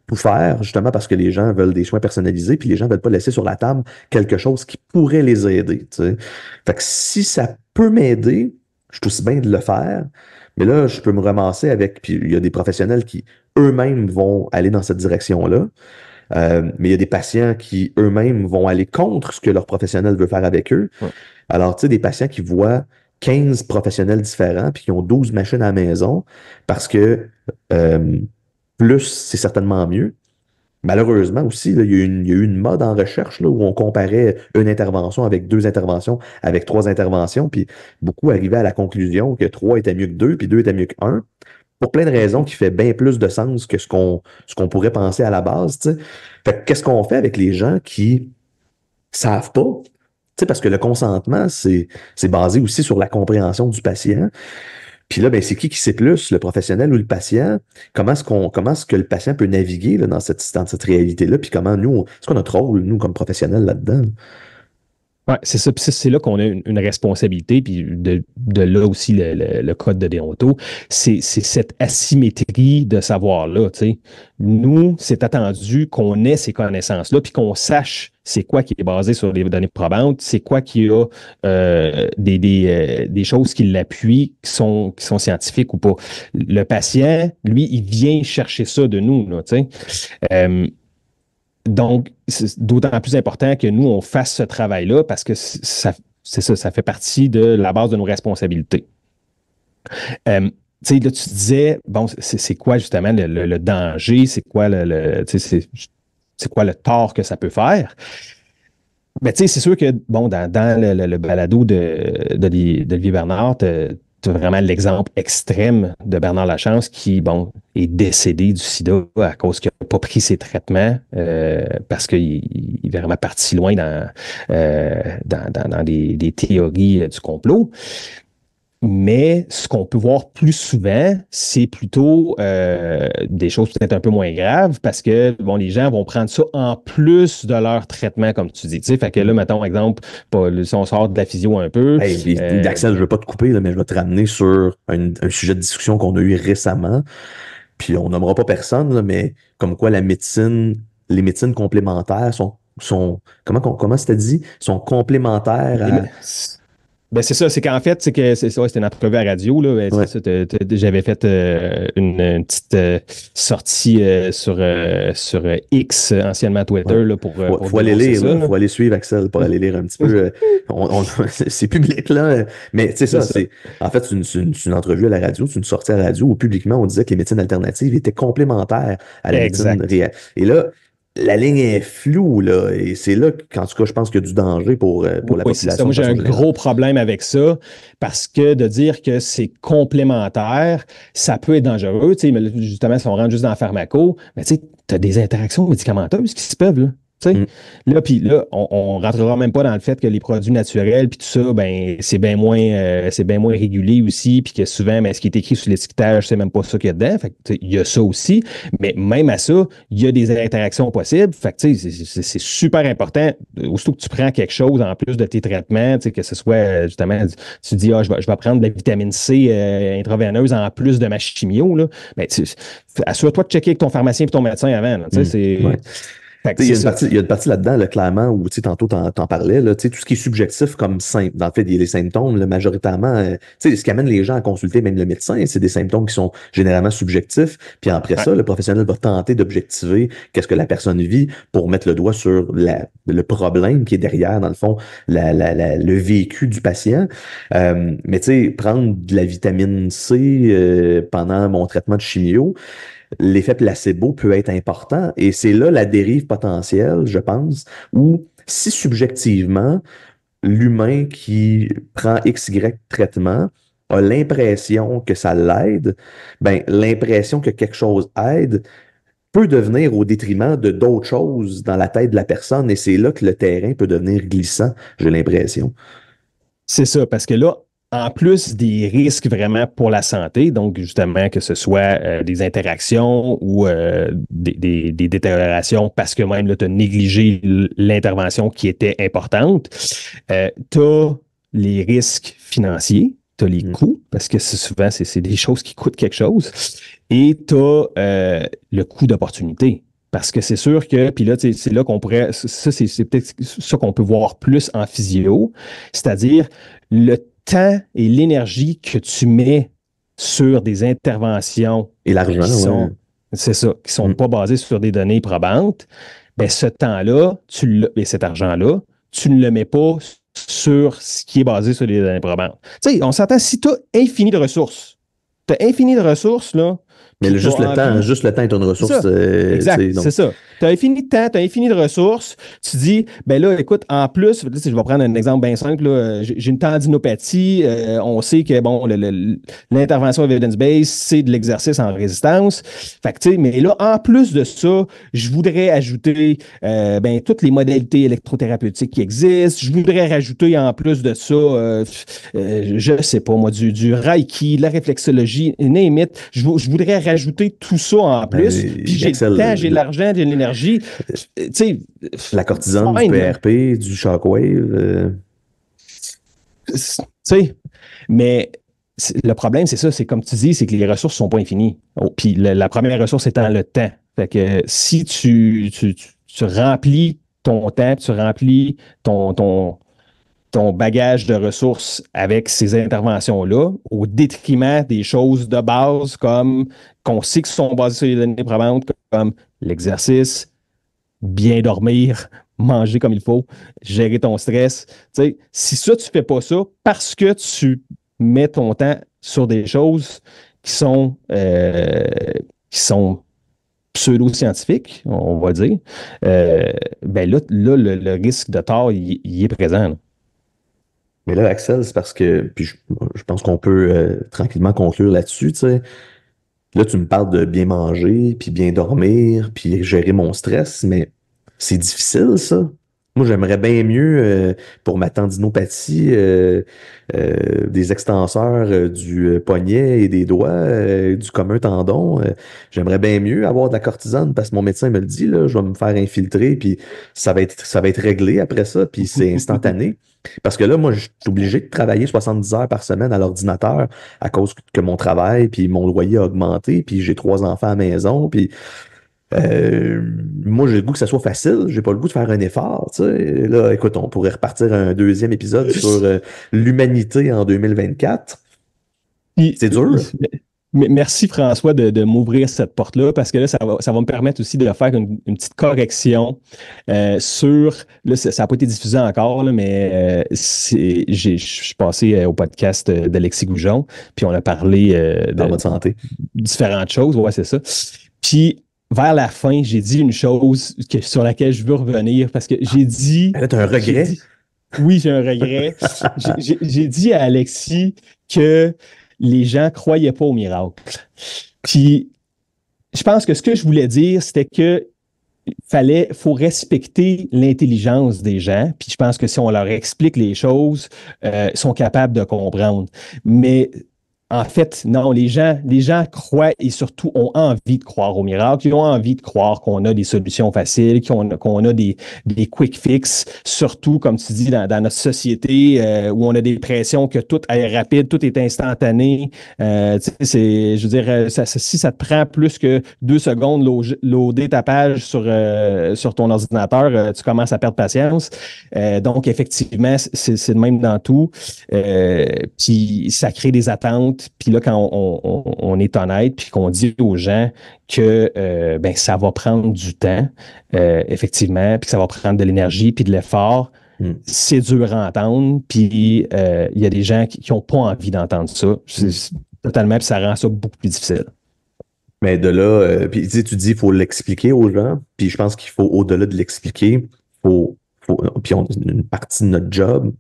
tout faire, justement parce que les gens veulent des soins personnalisés, puis les gens veulent pas laisser sur la table quelque chose qui pourrait les aider. Tu sais. Fait que si ça peut m'aider, je suis aussi bien de le faire. Mais là, je peux me ramasser avec, puis il y a des professionnels qui eux-mêmes vont aller dans cette direction-là. Mais il y a des patients qui eux-mêmes vont aller contre ce que leur professionnel veut faire avec eux. Ouais. Alors, tu sais, des patients qui voient 15 professionnels différents puis qui ont 12 machines à la maison parce que plus, c'est certainement mieux. Malheureusement aussi, là, il y a eu une mode en recherche là, où on comparait une intervention avec deux interventions, avec trois interventions, puis beaucoup arrivaient à la conclusion que trois était mieux que deux, puis deux était mieux qu'un, pour plein de raisons qui fait bien plus de sens que ce qu'on pourrait penser à la base. Tu sais. Fait que qu'est-ce qu'on fait avec les gens qui savent pas? Tu sais, parce que le consentement, c'est basé aussi sur la compréhension du patient. Puis là, ben, c'est qui sait plus, le professionnel ou le patient? Comment est-ce que le patient peut naviguer là, dans cette réalité-là? Puis comment nous, c'est quoi notre rôle, nous, comme professionnels là-dedans? Ouais, c'est ça. Puis c'est là qu'on a une responsabilité, puis de là aussi le code de déonto. C'est cette asymétrie de savoir-là. Tu sais. Nous, c'est attendu qu'on ait ces connaissances-là, puis qu'on sache c'est quoi qui est basé sur les données probantes, c'est quoi qui a des choses qui l'appuient, qui sont scientifiques ou pas. Le patient, lui, il vient chercher ça de nous. Là, tu sais. Donc, c'est d'autant plus important que nous, on fasse ce travail-là parce que c'est ça, ça fait partie de la base de nos responsabilités. Tu sais, là, tu disais, bon, c'est quoi justement le danger, c'est quoi c'est quoi le tort que ça peut faire? Mais tu sais, c'est sûr que, bon, dans le balado d'Olivier Bernard, tu as vraiment l'exemple extrême de Bernard Lachance qui, bon, est décédé du sida à cause qu'il n'a pas pris ses traitements parce qu'il est vraiment parti loin dans des théories du complot. Mais ce qu'on peut voir plus souvent, c'est plutôt des choses peut-être un peu moins graves parce que bon, les gens vont prendre ça en plus de leur traitement, comme tu dis. Tu sais, fait que là, mettons, exemple, si on sort de la physio un peu. Hey, Axel, je ne veux pas te couper, là, mais je vais te ramener sur un sujet de discussion qu'on a eu récemment. Puis on nommera pas personne, là, mais comme quoi les médecines complémentaires sont comment c'était dit? Sont complémentaires à. Ben c'est ça, c'est qu'en fait, c'était une entrevue à radio, là. Ben, Ouais. c'est ça, j'avais fait une petite sortie sur X, anciennement Twitter, Ouais. là, pour Faut aller dénoncer lire, ça, là. là. Faut aller suivre Axel pour aller lire un petit peu. C'est public, là. Mais c'est C'est ça, ça. en fait, c'est une entrevue à la radio, c'est une sortie à la radio où publiquement on disait que les médecines alternatives étaient complémentaires à la médecine Exact. réelle. Et là, la ligne est floue, là. Et c'est là qu'en tout cas, je pense qu'il y a du danger pour la Oui, c'est ça. population Moi, de j'ai façon un générale. gros problème avec ça parce que de dire que c'est complémentaire, ça peut être dangereux. Tu sais, mais là, justement, si on rentre juste dans la pharmaco, mais tu sais, as des interactions médicamenteuses qui se peuvent, là. Tu sais. Mm. Puis là, on ne rentrera même pas dans le fait que les produits naturels, puis tout ça, ben, c'est bien moins régulé aussi, puis que souvent, ben, ce qui est écrit sur l'étiquetage, c'est même pas ça qu'il y a dedans. Fait que, tu sais, il y a ça aussi. Mais même à ça, il y a des interactions possibles. Fait que, tu sais, c'est super important. Aussitôt que tu prends quelque chose en plus de tes traitements, tu sais, que ce soit justement, tu dis, je vais prendre de la vitamine C intraveineuse en plus de ma chimio, là. Mais assure-toi de checker avec ton pharmacien et ton médecin avant, là. Tu sais, Ouais. fait que Il y c'est a une ça. partie, il y a une partie là-dedans, là, clairement, où tantôt t'en parlais, là, tout ce qui est subjectif comme simple. En fait, il y a des symptômes, là, majoritairement, ce qui amène les gens à consulter même le médecin, c'est des symptômes qui sont généralement subjectifs. Puis après Ouais. ça, le professionnel va tenter d'objectiver qu'est-ce que la personne vit pour mettre le doigt sur le problème qui est derrière, dans le fond, le vécu du patient. Mais tu sais, prendre de la vitamine C pendant mon traitement de chimio, l'effet placebo peut être important et c'est là la dérive potentielle, je pense, où si subjectivement, l'humain qui prend XY traitement a l'impression que ça l'aide, ben, l'impression que quelque chose aide peut devenir au détriment de d'autres choses dans la tête de la personne et c'est là que le terrain peut devenir glissant, j'ai l'impression. C'est ça, parce que là, en plus des risques vraiment pour la santé, donc justement que ce soit des interactions ou des détériorations parce que même tu as négligé l'intervention qui était importante, tu as les risques financiers, tu as les Mm. coûts, parce que souvent, c'est des choses qui coûtent quelque chose, et tu as le coût d'opportunité. Parce que c'est sûr que, puis là, c'est là qu'on pourrait, ça, c'est peut-être ça qu'on peut voir plus en physio, c'est-à-dire le temps et l'énergie que tu mets sur des interventions Et l'argent, qui ouais. sont, c'est ça, qui sont Mm. pas basées sur des données probantes, ben ce temps-là, et cet argent-là, tu ne le mets pas sur ce qui est basé sur des données probantes. Tu sais, on s'entend, si tu as infini de ressources, là, Mais puis tu as envie. juste le temps est une C'est ressource, ça. Exact, tu sais, c'est donc. ça. Tu as infini de temps, tu as infini de ressources. Tu dis, ben là, écoute, en plus, là, je vais prendre un exemple bien simple. Là, j'ai une tendinopathie. On sait que, bon, l'intervention evidence-based, c'est de l'exercice en résistance. Fait que, tu sais, mais là, en plus de ça, je voudrais ajouter ben, toutes les modalités électrothérapeutiques qui existent. Je voudrais rajouter, en plus de ça, je sais pas, moi, du Reiki, de la réflexologie, name it. Je voudrais rajouter tout ça en plus. Puis j'ai le Axel, temps, j'ai l'argent, j'ai l'énergie. Tu sais, la cortisone, du fine, là. PRP, du shockwave. Tu sais, mais le problème, c'est ça, c'est comme tu dis, c'est que les ressources sont pas infinies. Oh, puis la première ressource étant le temps. Fait que si tu remplis ton temps, tu remplis ton bagage de ressources avec ces interventions-là, au détriment des choses de base comme qu'on sait que sont basées sur les données probantes, comme l'exercice, bien dormir, manger comme il faut, gérer ton stress. Tu sais, si ça, tu fais pas ça parce que tu mets ton temps sur des choses qui sont pseudo-scientifiques, on va dire, ben là, le risque de tort, il est présent, là. Mais là, Axel, c'est parce que, puis je pense qu'on peut tranquillement conclure là-dessus, tu sais. Là, tu me parles de bien manger, puis bien dormir, puis gérer mon stress, mais c'est difficile, ça. Moi, j'aimerais bien mieux, pour ma tendinopathie, des extenseurs du poignet et des doigts, du commun tendon. J'aimerais bien mieux avoir de la cortisone parce que mon médecin me le dit, là, je vais me faire infiltrer, puis ça va être réglé après ça, puis c'est instantané. Parce que là, moi, je suis obligé de travailler 70 heures par semaine à l'ordinateur à cause que mon travail, puis mon loyer a augmenté, puis j'ai 3 enfants à la maison, puis Euh, Moi, j'ai le goût que ça soit facile. J'ai pas le goût de faire un effort. Tu sais. Là, écoute, on pourrait repartir un deuxième épisode sur l'humanité en 2024. Puis, C'est dur. merci François de m'ouvrir cette porte-là parce que là, ça va me permettre aussi de faire une petite correction sur. Là, ça n'a pas été diffusé encore, là, mais je suis passé au podcast d'Alexis Goujon, puis on a parlé Dans de votre santé. différentes choses. Ouais, c'est ça. Puis, vers la fin, j'ai dit une chose sur laquelle je veux revenir parce que j'ai dit. Là, t'as un J'ai regret? dit. Oui, j'ai un regret. J'ai dit à Alexis que les gens croyaient pas au miracle. Puis, je pense que ce que je voulais dire, c'était que faut respecter l'intelligence des gens. Puis, je pense que si on leur explique les choses, ils sont capables de comprendre. Mais en fait, non, les gens croient et surtout ont envie de croire au miracle. Ils ont envie de croire qu'on a des solutions faciles, qu'on a des quick fixes, surtout, comme tu dis, dans notre société où on a des pressions que tout est rapide, tout est instantané. Je veux dire, si ça te prend plus que 2 secondes loader ta page sur ton ordinateur, tu commences à perdre patience. Donc, effectivement, c'est le même dans tout. Puis ça crée des attentes. Puis là, quand on est honnête, puis qu'on dit aux gens que ben, ça va prendre du temps, effectivement, puis que ça va prendre de l'énergie, puis de l'effort, c'est dur à entendre. Puis il y a des gens qui n'ont pas envie d'entendre ça. Totalement, puis ça rend ça beaucoup plus difficile. Mais de là, puis tu dis, il faut l'expliquer aux gens. Puis je pense qu'il faut, au-delà de l'expliquer, puis une partie de notre job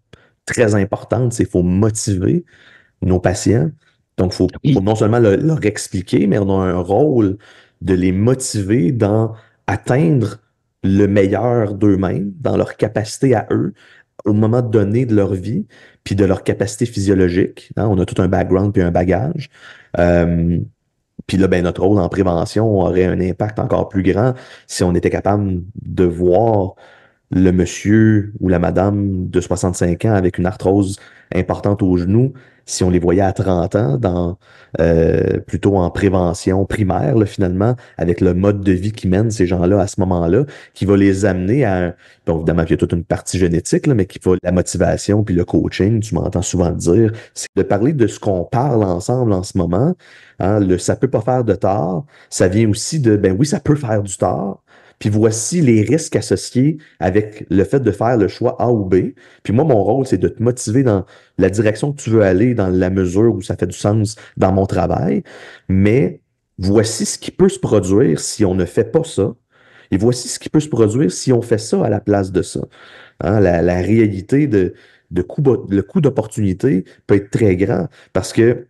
très importante, c'est qu'il faut motiver nos patients. Donc, faut non seulement leur expliquer, mais on a un rôle de les motiver dans atteindre le meilleur d'eux-mêmes, dans leur capacité à eux, au moment donné de leur vie, puis de leur capacité physiologique. Hein. On a tout un background puis un bagage. Euh, Puis là, ben, notre rôle en prévention aurait un impact encore plus grand si on était capable de voir le monsieur ou la madame de 65 ans avec une arthrose importante au genou, si on les voyait à 30 ans, plutôt en prévention primaire, là, finalement, avec le mode de vie qui mène ces gens-là à ce moment-là, qui va les amener à, bon, évidemment, il y a toute une partie génétique, là, mais qui va la motivation puis le coaching, tu m'entends souvent le dire, c'est de parler de ce qu'on parle ensemble en ce moment. Hein, ça peut pas faire de tort. Ça vient aussi de, ben oui, ça peut faire du tort. Puis voici les risques associés avec le fait de faire le choix A ou B. Puis moi, mon rôle, c'est de te motiver dans la direction que tu veux aller, dans la mesure où ça fait du sens dans mon travail. Mais voici ce qui peut se produire si on ne fait pas ça. Et voici ce qui peut se produire si on fait ça à la place de ça. Hein, la réalité le coût d'opportunité peut être très grand parce que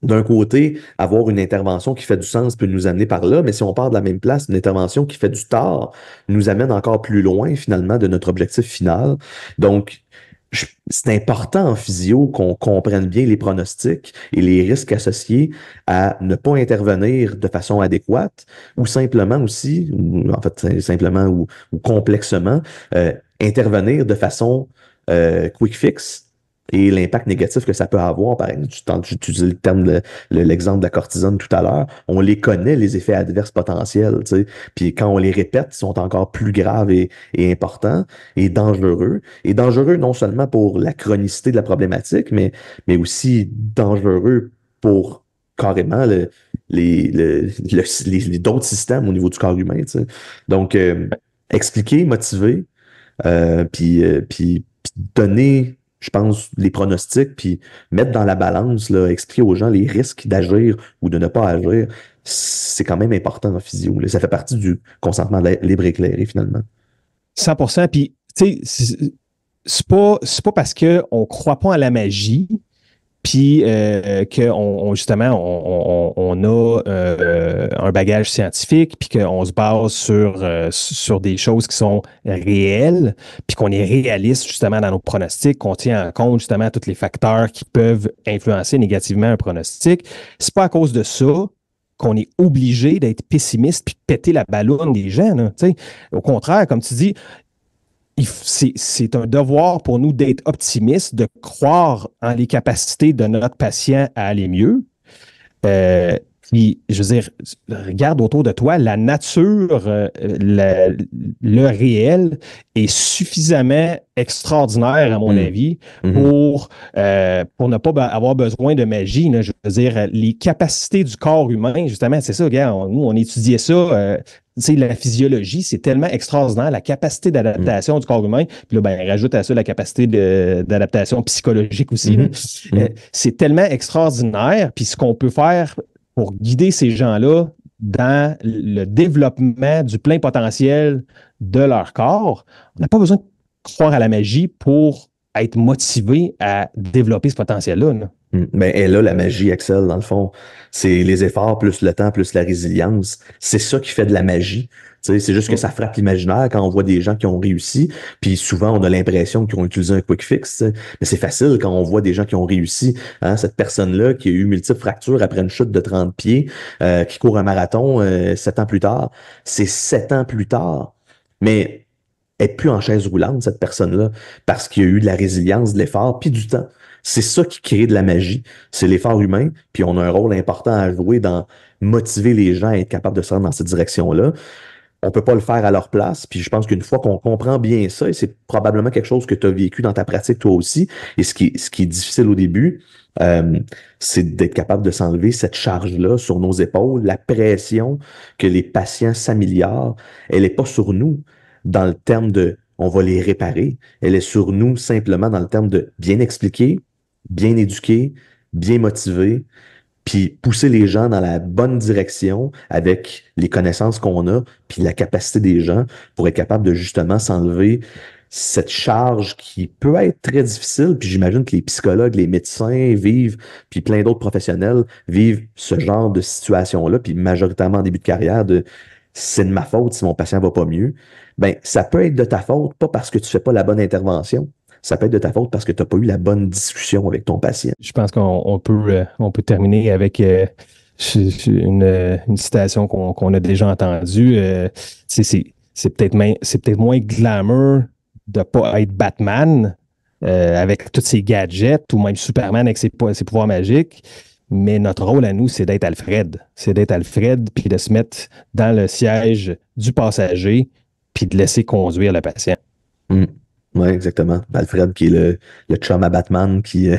d'un côté, avoir une intervention qui fait du sens peut nous amener par là, mais si on part de la même place, une intervention qui fait du tort nous amène encore plus loin finalement de notre objectif final. Donc, c'est important en physio qu'on comprenne bien les pronostics et les risques associés à ne pas intervenir de façon adéquate ou simplement aussi, ou en fait simplement ou complexement, intervenir de façon quick fix et l'impact négatif que ça peut avoir. Par exemple, tu utilisais le terme, l'exemple de la cortisone tout à l'heure. On les connaît, les effets adverses potentiels, tu sais. Puis quand on les répète, ils sont encore plus graves et importants et dangereux. Et dangereux non seulement pour la chronicité de la problématique, mais aussi dangereux pour carrément les d'autres systèmes au niveau du corps humain, tu sais. Donc, expliquer, motiver, puis donner, je pense, les pronostics, puis mettre dans la balance, là, expliquer aux gens les risques d'agir ou de ne pas agir, c'est quand même important en physio. Là. Ça fait partie du consentement libre et éclairé, finalement. 100%. Puis, tu sais, c'est pas parce qu'on ne croit pas à la magie, puis justement, on a un bagage scientifique, puis qu'on se base sur des choses qui sont réelles, puis qu'on est réaliste justement dans nos pronostics, qu'on tient en compte justement tous les facteurs qui peuvent influencer négativement un pronostic. C'est pas à cause de ça qu'on est obligé d'être pessimiste puis de péter la balloune des gens. Là, au contraire, comme tu dis, c'est un devoir pour nous d'être optimistes, de croire en les capacités de notre patient à aller mieux. Puis, je veux dire, regarde autour de toi, la nature, le réel est suffisamment extraordinaire, à mon avis, pour ne pas avoir besoin de magie. Là. Je veux dire, les capacités du corps humain, justement, c'est ça, regarde, nous, on étudiait ça. Tu sais, la physiologie, c'est tellement extraordinaire, la capacité d'adaptation du corps humain. Puis là, ben, rajoute à ça la capacité d'adaptation psychologique aussi. C'est tellement extraordinaire. Puis ce qu'on peut faire pour guider ces gens-là dans le développement du plein potentiel de leur corps, on n'a pas besoin de croire à la magie pour être motivé à développer ce potentiel-là. Là. Ben, et là, la magie, Axel, dans le fond, c'est les efforts plus le temps plus la résilience. C'est ça qui fait de la magie. C'est juste que ça frappe l'imaginaire quand on voit des gens qui ont réussi, puis souvent on a l'impression qu'ils ont utilisé un quick fix. Mais c'est facile quand on voit des gens qui ont réussi. Hein, cette personne-là qui a eu multiples fractures après une chute de 30 pieds, qui court un marathon 7 ans plus tard. C'est 7 ans plus tard. Mais elle n'est plus en chaise roulante, cette personne-là, parce qu'il y a eu de la résilience, de l'effort, puis du temps. C'est ça qui crée de la magie. C'est l'effort humain, puis on a un rôle important à jouer dans motiver les gens à être capables de se rendre dans cette direction-là. On peut pas le faire à leur place, puis je pense qu'une fois qu'on comprend bien ça, et c'est probablement quelque chose que tu as vécu dans ta pratique toi aussi, et ce qui est difficile au début, c'est d'être capable de s'enlever cette charge-là sur nos épaules, la pression que les patients s'améliorent, elle n'est pas sur nous dans le terme de on va les réparer, elle est sur nous simplement dans le terme de bien expliquer, bien éduquer, bien motiver, puis pousser les gens dans la bonne direction avec les connaissances qu'on a, puis la capacité des gens pour être capable de justement s'enlever cette charge qui peut être très difficile, puis j'imagine que les psychologues, les médecins vivent, puis plein d'autres professionnels vivent ce genre de situation-là, puis majoritairement en début de carrière, de c'est de ma faute si mon patient va pas mieux. Ben, ça peut être de ta faute, pas parce que tu fais pas la bonne intervention, ça peut être de ta faute parce que tu n'as pas eu la bonne discussion avec ton patient. Je pense qu'on peut terminer avec une citation qu'on a déjà entendue. C'est peut-être moins glamour de ne pas être Batman avec tous ses gadgets ou même Superman avec ses pouvoirs magiques. Mais notre rôle à nous, c'est d'être Alfred. C'est d'être Alfred puis de se mettre dans le siège du passager puis de laisser conduire le patient. Oui, exactement. Alfred, qui est le chum à Batman, qui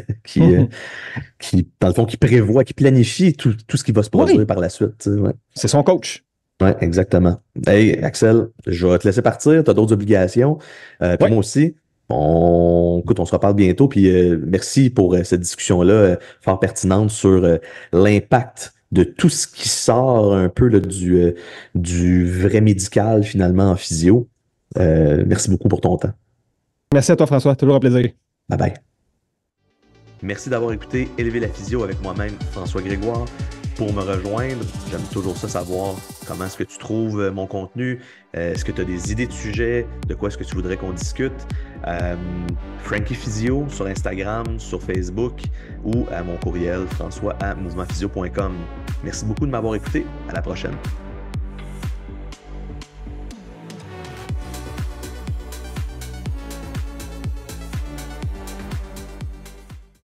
dans le fond, qui prévoit, qui planifie tout ce qui va se produire par la suite. Ouais. C'est son coach. Oui, exactement. Hey, Axel, je vais te laisser partir. Tu as d'autres obligations. Puis moi aussi. Écoute, on se reparle bientôt. Puis merci pour cette discussion-là fort pertinente sur l'impact de tout ce qui sort un peu là, du vrai médical, finalement, en physio. Merci beaucoup pour ton temps. Merci à toi, François. Toujours un plaisir. Bye bye. Merci d'avoir écouté Élever la physio avec moi-même, François Grégoire. Pour me rejoindre, j'aime toujours ça savoir comment est-ce que tu trouves mon contenu. Est-ce que tu as des idées de sujets? De quoi est-ce que tu voudrais qu'on discute? Frankie Physio sur Instagram, sur Facebook ou à mon courriel françois@mouvementphysio.com. Merci beaucoup de m'avoir écouté. À la prochaine.